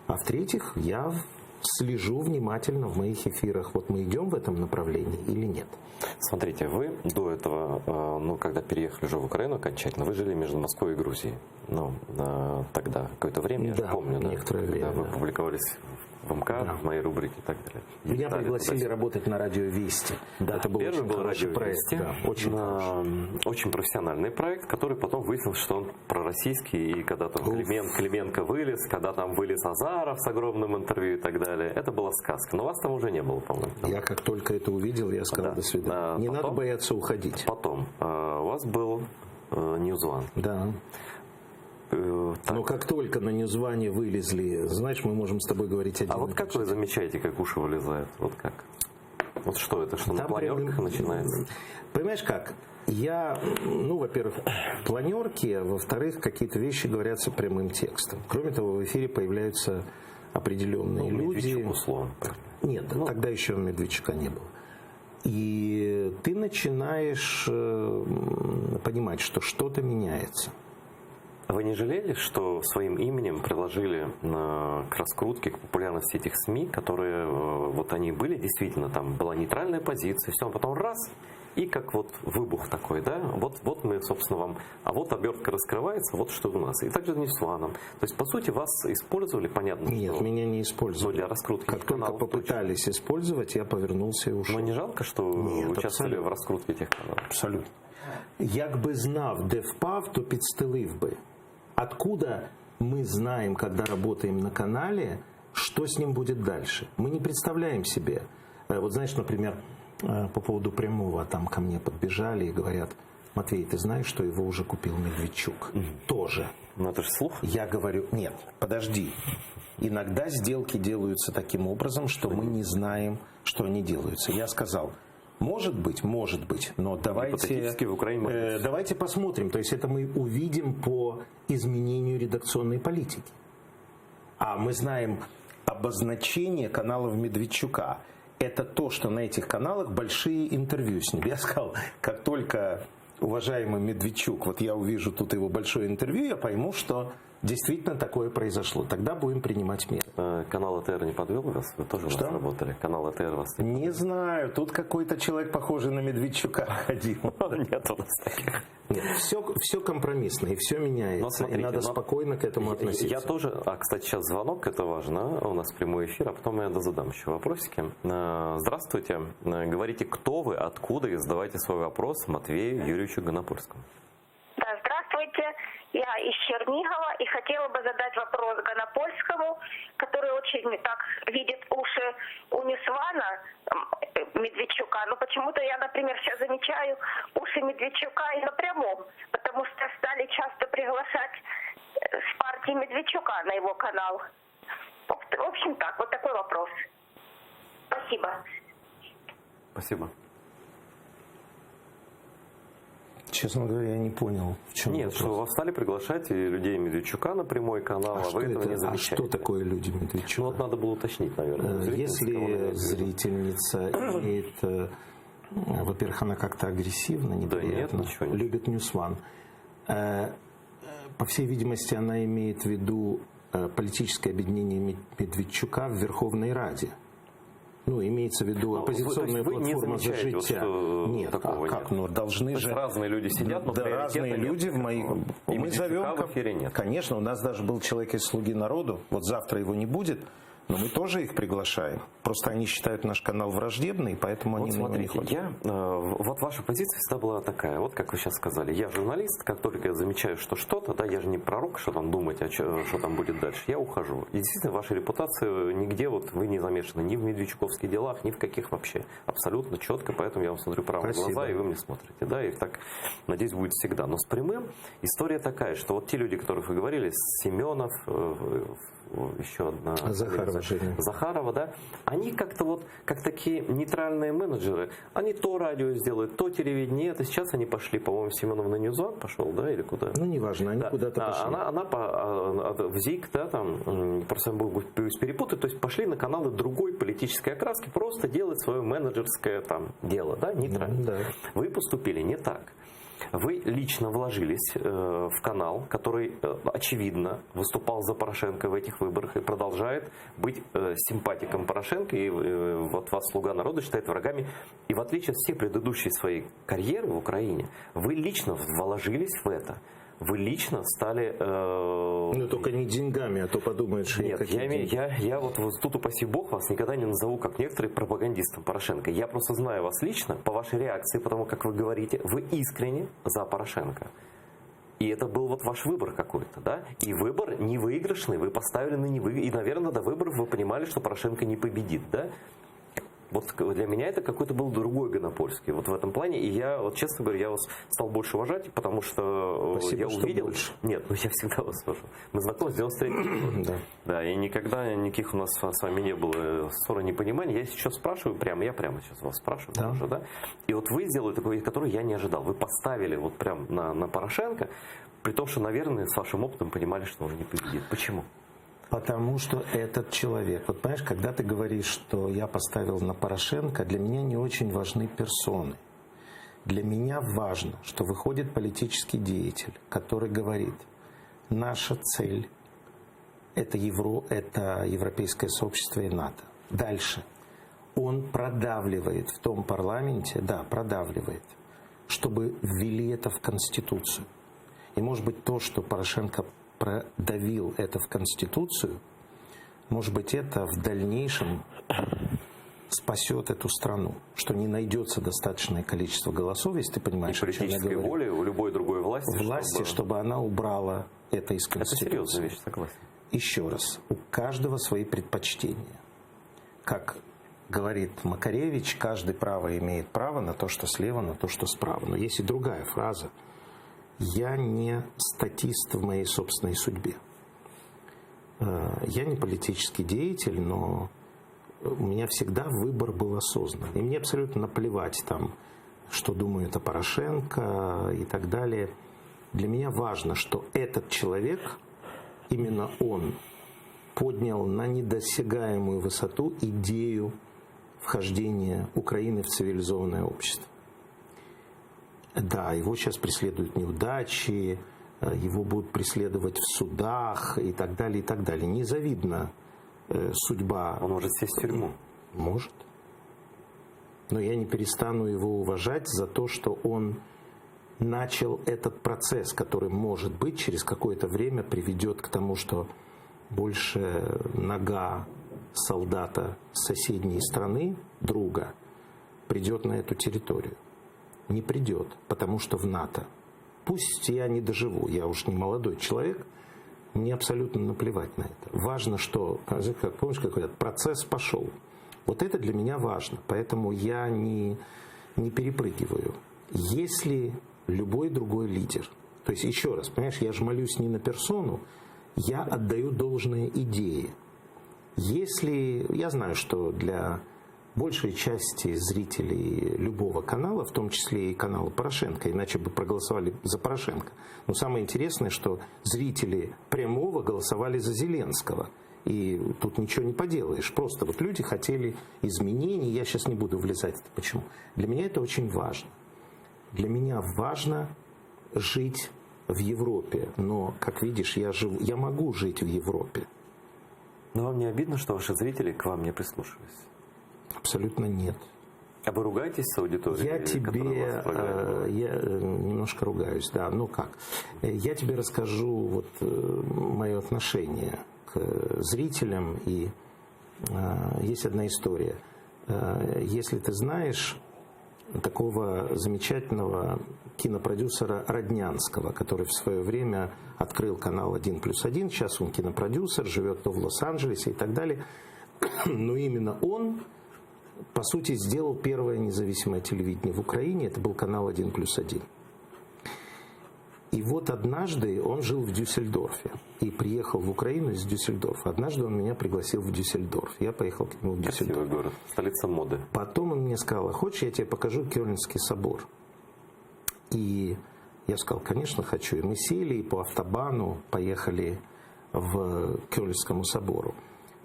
B: А в-третьих, я слежу внимательно в моих эфирах. Вот мы идем в этом направлении или нет?
A: Смотрите, вы до этого, когда переехали уже в Украину окончательно, вы жили между Москвой и Грузией. Тогда, какое-то время, я же помню,
B: некоторое время,
A: вы публиковались в МК, в моей рубрике и так далее.
B: Меня пригласили работать на радио Вести.
A: Да, это был первый был радио Вести.
B: Да,
A: очень профессиональный проект, который потом выяснилось, что он пророссийский, и когда там Клименко вылез, когда там вылез Азаров с огромным интервью и так далее, это была сказка. Но вас там уже не было, по-моему.
B: Я как только это увидел, я сказал, до свидания. Не надо бояться уходить.
A: Потом у вас был News One.
B: Да. Но как только на News One вылезли, знаешь, мы можем с тобой говорить один.
A: А вот как вы замечаете, как уши вылезают? Вот как? Вот что это? Что на планерках начинается?
B: Понимаешь как? Я, во-первых, планерки, а во-вторых, какие-то вещи говорятся прямым текстом. Кроме того, в эфире появляются определенные люди.
A: Медведчук, условно.
B: Нет, тогда еще Медведчука не было. И ты начинаешь понимать, что что-то меняется.
A: Вы не жалели, что своим именем приложили к раскрутке, к популярности этих СМИ, которые вот они были, действительно, там была нейтральная позиция, все, а потом раз, и как вот выбух такой, да, вот мы, собственно, вам, а вот обертка раскрывается, вот что у нас. И также News One. То есть, по сути, вас использовали, понятно?
B: Нет, меня не использовали.
A: Для раскрутки
B: как только попытались использовать, я повернулся и ушел.
A: Но не жалко, что вы участвовали в раскрутке этих каналов?
B: Абсолютно. Якби знав, де впав, то підстелив би. Откуда мы знаем, когда работаем на канале, что с ним будет дальше? Мы не представляем себе. Вот знаешь, например, по поводу прямого, там ко мне подбежали и говорят: Матвей, ты знаешь, что его уже купил Медведчук? Тоже.
A: Ну это же слух.
B: Я говорю: нет, подожди. Иногда сделки делаются таким образом, что мы не знаем, что они делаются. Я сказал: может быть, но давайте посмотрим. То есть это мы увидим по изменению редакционной политики. А мы знаем обозначение каналов Медведчука. Это то, что на этих каналах большие интервью с ним. Я сказал, как только уважаемый Медведчук, вот я увижу тут его большое интервью, я пойму, что действительно такое произошло. Тогда будем принимать меры.
A: Канал АТР не подвел вас? Вы тоже у нас работали? Канал АТР вас не
B: подвел? Не знаю. Тут какой-то человек, похожий на Медведчука, ходил.
A: Нет у нас таких.
B: Нет, все компромиссно, и все меняется. И надо спокойно к этому относиться.
A: Я тоже... кстати, сейчас звонок, это важно. У нас прямой эфир, а потом я задам еще вопросики. Здравствуйте. Говорите, кто вы, откуда, и задавайте свой вопрос Матвею Юрьевичу Гонопольскому.
D: Да, здравствуйте. Я из Чернигова и хотела бы задать вопрос Гонопольскому, который очень так видит уши у Ньюсвана Медведчука. Но почему-то я Медведчука и на прямом, потому что стали часто приглашать с партии Медведчука на его канал. В общем, так, вот такой вопрос. Спасибо.
A: Спасибо.
B: Честно говоря, я не понял, в чем
A: Нет,
B: вопрос.
A: что вас стали приглашать и людей Медведчука на прямой канал, а вы этого не замечаете.
B: Что такое люди Медведчука?
A: Ну, вот надо было уточнить, наверное.
B: Если зрительница имеет... Во-первых, она как-то агрессивна, неприятно.
A: Да нет, ничего нет.
B: Любит Ньюсван. По всей видимости, она имеет в виду политическое объединение Медведчука в Верховной Раде. Ну, имеется в виду оппозиционная платформа «За життя».
A: Вот
B: нет,
A: такого
B: как?
A: нет.
B: Ну, должны же...
A: разные люди сидят, но
B: да, разные люди в моих...
A: И
B: Мы зовем...
A: в эфире нет.
B: Конечно, у нас даже был человек из «Слуги народу». Вот завтра его не будет, но мы тоже их приглашаем. Просто они считают наш канал враждебный, поэтому они на него не ходят.
A: Вот ваша позиция всегда была такая, вот как вы сейчас сказали. Я журналист, как только я замечаю, что что-то, да, я же не пророк, что там думать, что там будет дальше. Я ухожу. И действительно, ваша репутация нигде, вот вы не замешаны ни в медведчуковских делах, ни в каких вообще. Абсолютно четко, поэтому я вам смотрю прямо в глаза, и вы мне смотрите. Да, и так, надеюсь, будет всегда. Но с прямым история такая, что вот те люди, о которых вы говорили, Семенов, еще одна... Захарова, да, они как-то вот, как такие нейтральные менеджеры, они то радио сделают, то телевидение, это сейчас они пошли, по-моему, Семенов на Ньюзван пошел, да, или куда?
B: Ну, неважно, они
A: да,
B: куда-то пошли.
A: Она в ЗИК, да, там, просто боюсь перепутать, то есть пошли на каналы другой политической окраски, просто делать свое менеджерское там дело, да, нейтрально.
B: Да.
A: Вы поступили не так. Вы лично вложились в канал, который, очевидно, выступал за Порошенко в этих выборах и продолжает быть симпатиком Порошенко, и вот вас, «Слуга народа», считает врагами. И в отличие от всей предыдущей своей карьеры в Украине, вы лично вложились в это. Вы лично стали...
B: Ну, только не деньгами, а то подумают, что...
A: Нет, я вот тут, упаси бог, вас никогда не назову, как некоторые, пропагандистом Порошенко. Я просто знаю вас лично, по вашей реакции, потому как вы говорите, вы искренне за Порошенко. И это был вот ваш выбор какой-то, да? И выбор невыигрышный, вы поставили на невыигрышный. И, наверное, до выборов вы понимали, что Порошенко не победит, да? Вот для меня это какой-то был другой Гонопольский вот в этом плане. И я, вот честно говоря, я вас стал больше уважать, потому что
B: спасибо,
A: я увидел...
B: Больше.
A: Нет, ну я всегда вас уважал. Мы знакомы с 93-м годом. Да, и никогда никаких у нас с вами не было ссор и непонимания. Я сейчас спрашиваю я прямо сейчас вас спрашиваю.
B: Да.
A: Уже, да? И вот вы сделали такой, который я не ожидал. Вы поставили вот прям на Порошенко, при том, что, наверное, с вашим опытом понимали, что он не победит. Почему?
B: Потому что этот человек, вот понимаешь, когда ты говоришь, что я поставил на Порошенко, для меня не очень важны персоны. Для меня важно, что выходит политический деятель, который говорит, наша цель это европейское сообщество и НАТО. Дальше. Он продавливает в том парламенте, продавливает, чтобы ввели это в Конституцию. И может быть то, что Порошенко продавил это в Конституцию, может быть, это в дальнейшем спасет эту страну, что не найдется достаточное количество голосов, если ты понимаешь,
A: и политической воли у любой другой власти,
B: чтобы она убрала это из Конституции.
A: Это серьезная вещь, согласен.
B: Еще раз, у каждого свои предпочтения. Как говорит Макаревич, каждый право имеет право на то, что слева, на то, что справа. Но есть и другая фраза. Я не статист в моей собственной судьбе. Я не политический деятель, но у меня всегда выбор был осознан. И мне абсолютно наплевать, что думают о Порошенко и так далее. Для меня важно, что этот человек, именно он, поднял на недосягаемую высоту идею вхождения Украины в цивилизованное общество. Да, его сейчас преследуют неудачи, его будут преследовать в судах и так далее, и так далее. Незавидна судьба.
A: Он может сесть в тюрьму.
B: Может. Но я не перестану его уважать за то, что он начал этот процесс, который, может быть, через какое-то время приведет к тому, что больше нога солдата соседней страны, друга, придет на эту территорию. Не придет, потому что в НАТО. Пусть я не доживу, я уж не молодой человек, мне абсолютно наплевать на это. Важно, что, помнишь, как говорят, процесс пошел. Вот это для меня важно, поэтому я не перепрыгиваю. Если любой другой лидер. То есть, еще раз, понимаешь, я же молюсь не на персону, я отдаю должное идее. Если, я знаю, что для большей части зрителей любого канала, в том числе и канала Порошенко, иначе бы проголосовали за Порошенко. Но самое интересное, что зрители прямого голосовали за Зеленского. И тут ничего не поделаешь. Просто вот люди хотели изменений. Я сейчас не буду влезать в это. Почему? Для меня это очень важно. Для меня важно жить в Европе. Но, как видишь, я могу жить в Европе.
A: Но вам не обидно, что ваши зрители к вам не прислушивались?
B: Абсолютно нет.
A: А вы ругаетесь с аудиторией?
B: Я немножко ругаюсь, да. Ну как? Я тебе расскажу вот мое отношение к зрителям. И есть одна история. Если ты знаешь такого замечательного кинопродюсера Роднянского, который в свое время открыл канал 1+1, сейчас он кинопродюсер, живет то в Лос-Анджелесе и так далее. Но именно он, по сути, сделал первое независимое телевидение в Украине. Это был канал 1+1. И вот однажды он жил в Дюссельдорфе и приехал в Украину из Дюссельдорфа. Однажды он меня пригласил в Дюссельдорф. Я поехал к нему в Дюссельдорф.
A: Красивый город, столица моды.
B: Потом он мне сказал: хочешь, я тебе покажу Кёльнский собор? И я сказал: конечно, хочу. И мы сели и по автобану поехали в Кёльнскому собору.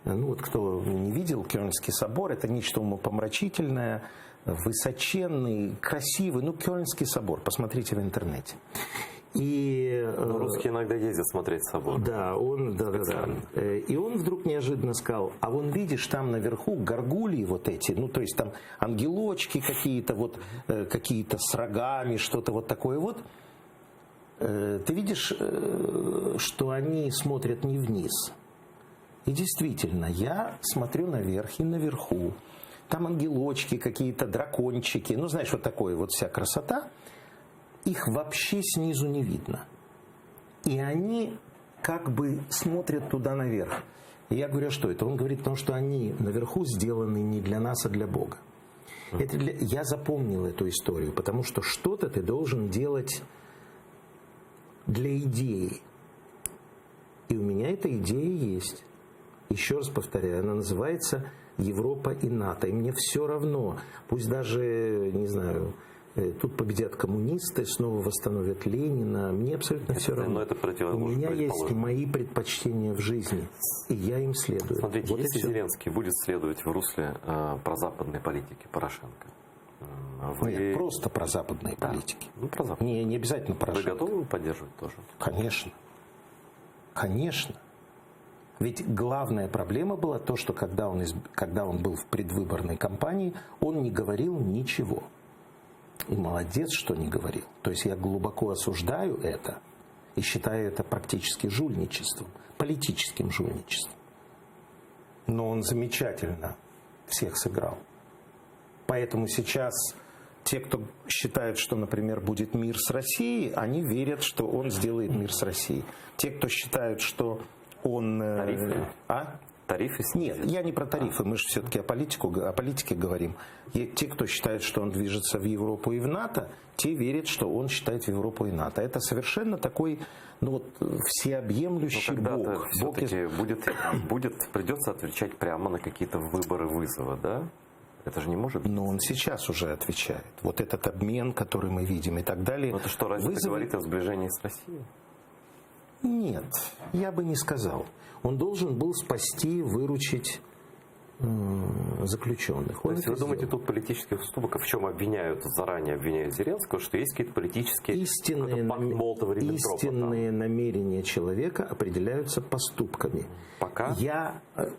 B: Ну вот кто не видел Кёльнский собор, это нечто умопомрачительное, высоченный, красивый. Ну, Кёльнский собор, посмотрите в интернете. И
A: русские иногда ездят смотреть собор.
B: Да, И он вдруг неожиданно сказал: а вон видишь, там наверху горгульи вот эти, ну то есть там ангелочки какие-то, вот какие-то с рогами, что-то вот такое вот. Ты видишь, что они смотрят не вниз. И действительно, я смотрю наверх, и наверху там ангелочки какие-то, дракончики, ну знаешь, вот такое вот вся красота. Их вообще снизу не видно. И они как бы смотрят туда наверх. И я говорю: что это? Он говорит: потому что они наверху сделаны не для нас, а для Бога. Я запомнил эту историю, потому что что-то ты должен делать для идеи. И у меня эта идея есть. Еще раз повторяю, она называется Европа и НАТО. И мне все равно, пусть даже, не знаю, тут победят коммунисты, снова восстановят Ленина. Мне абсолютно все равно. У меня есть мои предпочтения в жизни, и я им следую.
A: Смотрите, вот если Зеленский будет следовать в русле прозападной политики Порошенко.
B: Нет, просто прозападной политики.
A: Ну, прозападной.
B: Не обязательно Порошенко.
A: Вы готовы его поддерживать тоже?
B: Конечно. Конечно. Ведь главная проблема была то, что когда он был в предвыборной кампании, он не говорил ничего. И молодец, что не говорил. То есть я глубоко осуждаю это и считаю это практически жульничеством, политическим жульничеством. Но он замечательно всех сыграл. Поэтому сейчас те, кто считает, что, например, будет мир с Россией, они верят, что он сделает мир с Россией. Те, кто считают, что он...
A: Тарифы? Тарифы?
B: Нет, я не про тарифы, мы же все-таки о политике говорим. И те, кто считает, что он движется в Европу и в НАТО, те верят, что он считает в Европу и НАТО. Это совершенно такой, ну вот, всеобъемлющий Бог.
A: Все-таки придется отвечать прямо на какие-то вызовы, да? Это же не может быть.
B: Но он сейчас уже отвечает. Вот этот обмен, который мы видим и так далее.
A: Но это что, разве это говорит о сближении с Россией?
B: Нет, я бы не сказал. Он должен был спасти, выручить заключенных.
A: То есть вы думаете, тут политический уступок, в чем заранее обвиняют Зеленского, что есть какие-то политические...
B: Истинные намерения человека определяются поступками.
A: Пока?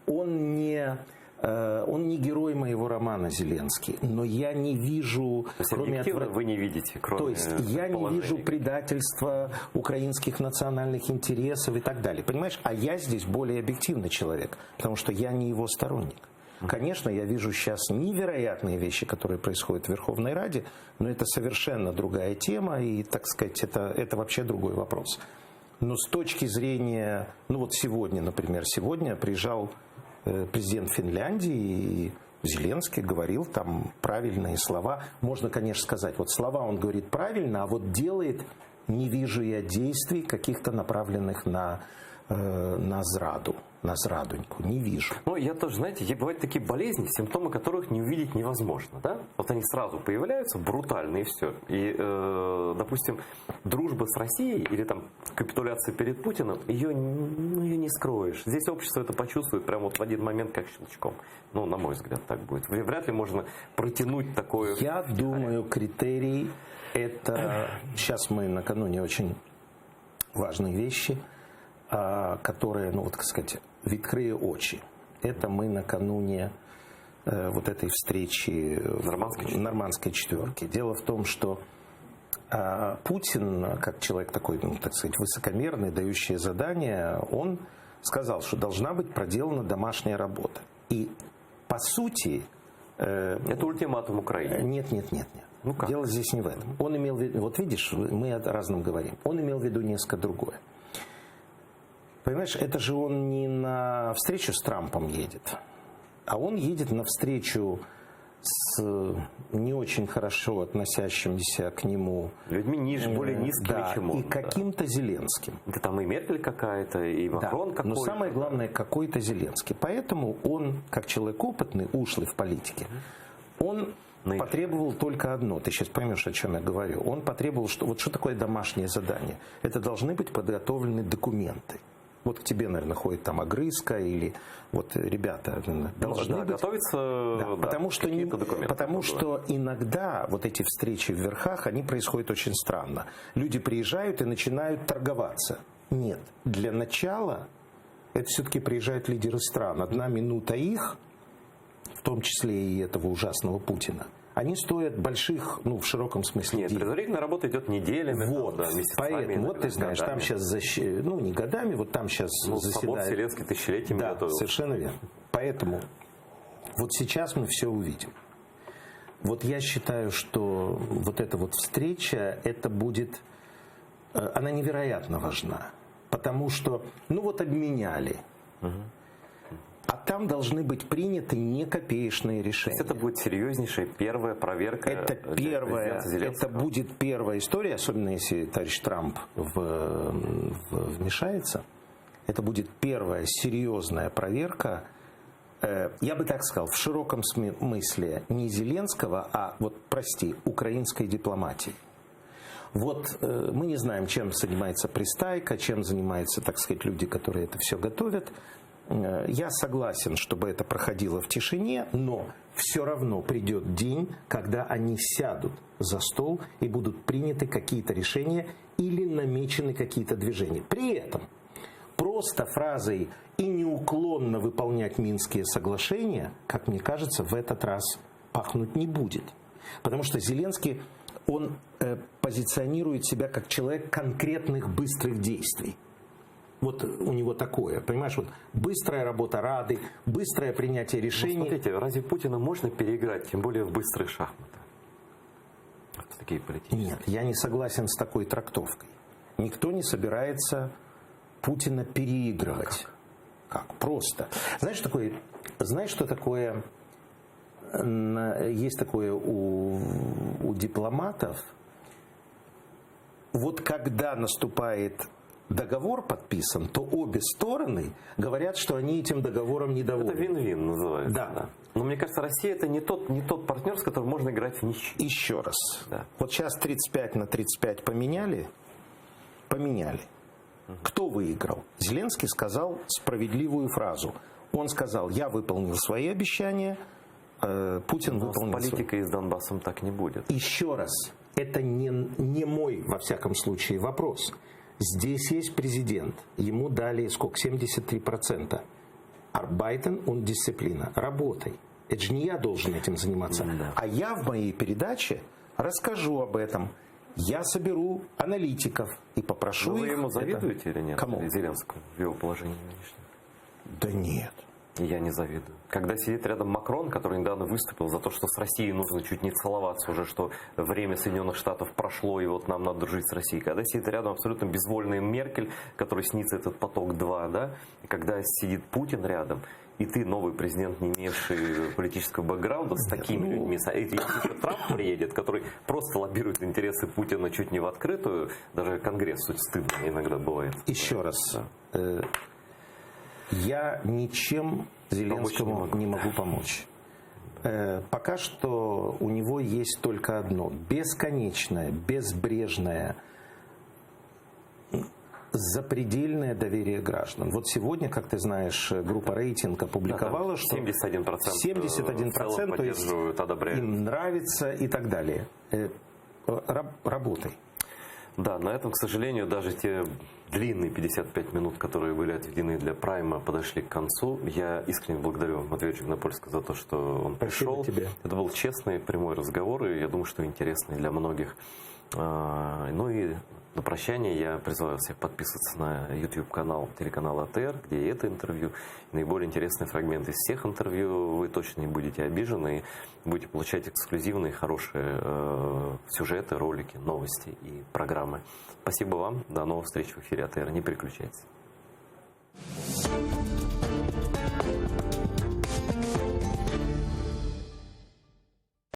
B: Он не герой моего романа Зеленский, но я не вижу...
A: То есть объективно вы не видите, кроме...
B: То есть я не вижу предательства украинских национальных интересов и так далее. Понимаешь? А я здесь более объективный человек, потому что я не его сторонник. Конечно, я вижу сейчас невероятные вещи, которые происходят в Верховной Раде, но это совершенно другая тема, и, так сказать, это вообще другой вопрос. Но с точки зрения... Ну вот сегодня, например, приезжал президент Финляндии, и Зеленский говорил там правильные слова. Можно, конечно, сказать, вот слова он говорит правильно, а вот делает, не вижу я действий каких-то направленных на зраду, на зрадоньку. Не вижу.
A: Ну, я тоже, знаете, бывают такие болезни, симптомы которых не увидеть невозможно, да? Вот они сразу появляются, брутально, и все. И, допустим, дружба с Россией или там капитуляция перед Путиным, ее не скроешь. Здесь общество это почувствует прямо вот в один момент, как щелчком. Ну, на мой взгляд, так будет. Вряд ли можно протянуть такое...
B: Я думаю, критерий это... Сейчас мы накануне очень важные вещи, которые, ну вот, так сказать, «Відкриє очи». Это мы накануне вот этой встречи Нормандской четверки. Дело в том, что Путин, как человек такой, ну, так сказать, высокомерный, дающий задания, он сказал, что должна быть проделана домашняя работа. И, по сути...
A: Это ультиматум Украине.
B: Нет.
A: Ну как?
B: Дело здесь не в этом. Он имел в виду, вот видишь, мы о разном говорим. Он имел в виду несколько другое. Понимаешь, это же он не на встречу с Трампом едет, а он едет на встречу с не очень хорошо относящимися к нему
A: людьми более низкими, чем он.
B: И каким-то Зеленским.
A: Это там и Меркель какая-то, и Макрон какой-то.
B: Но самое главное, какой-то Зеленский. Поэтому он, как человек опытный, ушлый в политике, он потребовал только одно. Ты сейчас поймешь, о чем я говорю. Он потребовал, что вот что такое домашнее задание? Это должны быть подготовлены документы. Вот к тебе, наверное, ходит там Огрызка или вот ребята должны быть.
A: Готовиться,
B: да, потому что иногда вот эти встречи в верхах, они происходят очень странно. Люди приезжают и начинают торговаться. Нет, для начала это все-таки приезжают лидеры стран. 1 минута их, в том числе и этого ужасного Путина, они стоят больших, ну, в широком смысле.
A: Нет, предварительная работа идет неделями,
B: вот,
A: там, да, месяцами.
B: Поэтому, вот ты знаешь,
A: годами.
B: там сейчас, ну, не годами, вот там сейчас заседает.
A: Зеленский тысячелетиями готовился.
B: Совершенно верно. Поэтому вот сейчас мы все увидим. Вот я считаю, что вот эта вот встреча, это будет, она невероятно важна. Потому что, ну вот обменяли. А там должны быть приняты не копеечные решения.
A: То есть это будет серьезнейшая первая проверка.
B: Это будет первая история, особенно если товарищ Трамп вмешается. Это будет первая серьезная проверка, я бы так сказал, в широком смысле не Зеленского, а вот, прости, украинской дипломатии. Вот мы не знаем, чем занимается Пристайка, чем занимаются, так сказать, люди, которые это все готовят. Я согласен, чтобы это проходило в тишине, но все равно придет день, когда они сядут за стол и будут приняты какие-то решения или намечены какие-то движения. При этом просто фразой «и неуклонно выполнять Минские соглашения», как мне кажется, в этот раз пахнуть не будет. Потому что Зеленский, он позиционирует себя как человек конкретных быстрых действий. Вот у него такое, понимаешь, вот быстрая работа Рады, быстрое принятие решений.
A: Ну, смотрите, разве Путина можно переиграть, тем более в быстрые шахматы? Вот такие политические.
B: Нет, я не согласен с такой трактовкой. Никто не собирается Путина переигрывать. Как? Просто. Знаешь, что такое, есть такое у дипломатов, вот когда наступает договор подписан, то обе стороны говорят, что они этим договором недовольны.
A: Это вин-вин называется.
B: Да.
A: Но мне кажется, Россия это не тот партнер, с которым можно играть в ничью.
B: Еще раз. Да. Вот сейчас 35 на 35 поменяли. Кто выиграл? Зеленский сказал справедливую фразу. Он сказал: я выполнил свои обещания, Путин выполнил свои.
A: С политикой и с Донбассом так не будет.
B: Еще раз. Это не мой, во всяком случае, вопрос. Здесь есть президент. Ему дали сколько? 73%. Arbeiten und Disziplina. Работай. Это же не я должен этим заниматься. Да. А я в моей передаче расскажу об этом. Я соберу аналитиков и попрошу их...
A: Вы ему завидуете или нет?
B: Кому?
A: Зеленскому в его положении нынешнем?
B: Да нет.
A: Я не завидую. Когда сидит рядом Макрон, который недавно выступил за то, что с Россией нужно чуть не целоваться уже, что время Соединенных Штатов прошло, и вот нам надо дружить с Россией. Когда сидит рядом абсолютно безвольная Меркель, которой снится этот поток-2, да, и когда сидит Путин рядом, и ты, новый президент, не имеющий политического бэкграунда, с такими людьми, если еще Трамп приедет, который просто лоббирует интересы Путина чуть не в открытую, даже Конгресс стыдно иногда бывает.
B: Еще раз. Я ничем Зеленскому не могу помочь. Пока что у него есть только одно. Бесконечное, безбрежное, запредельное доверие граждан. Вот сегодня, как ты знаешь, группа «Рейтинг» опубликовала, что
A: 71%
B: то есть
A: одобряют.
B: Им нравится и так далее. Работай.
A: Да, на этом, к сожалению, даже те длинные 55 минут, которые были отведены для прайма, подошли к концу. Я искренне благодарю Матвея Чигнопольского за то, что он пришел.
B: Тебе.
A: Это был честный, прямой разговор, и я думаю, что интересный для многих. Ну и на прощание я призываю всех подписываться на YouTube-канал телеканала АТР, где и это интервью, и наиболее интересные фрагменты из всех интервью. Вы точно не будете обижены и будете получать эксклюзивные, хорошие сюжеты, ролики, новости и программы. Спасибо вам. До новых встреч в эфире АТР. Не переключайтесь.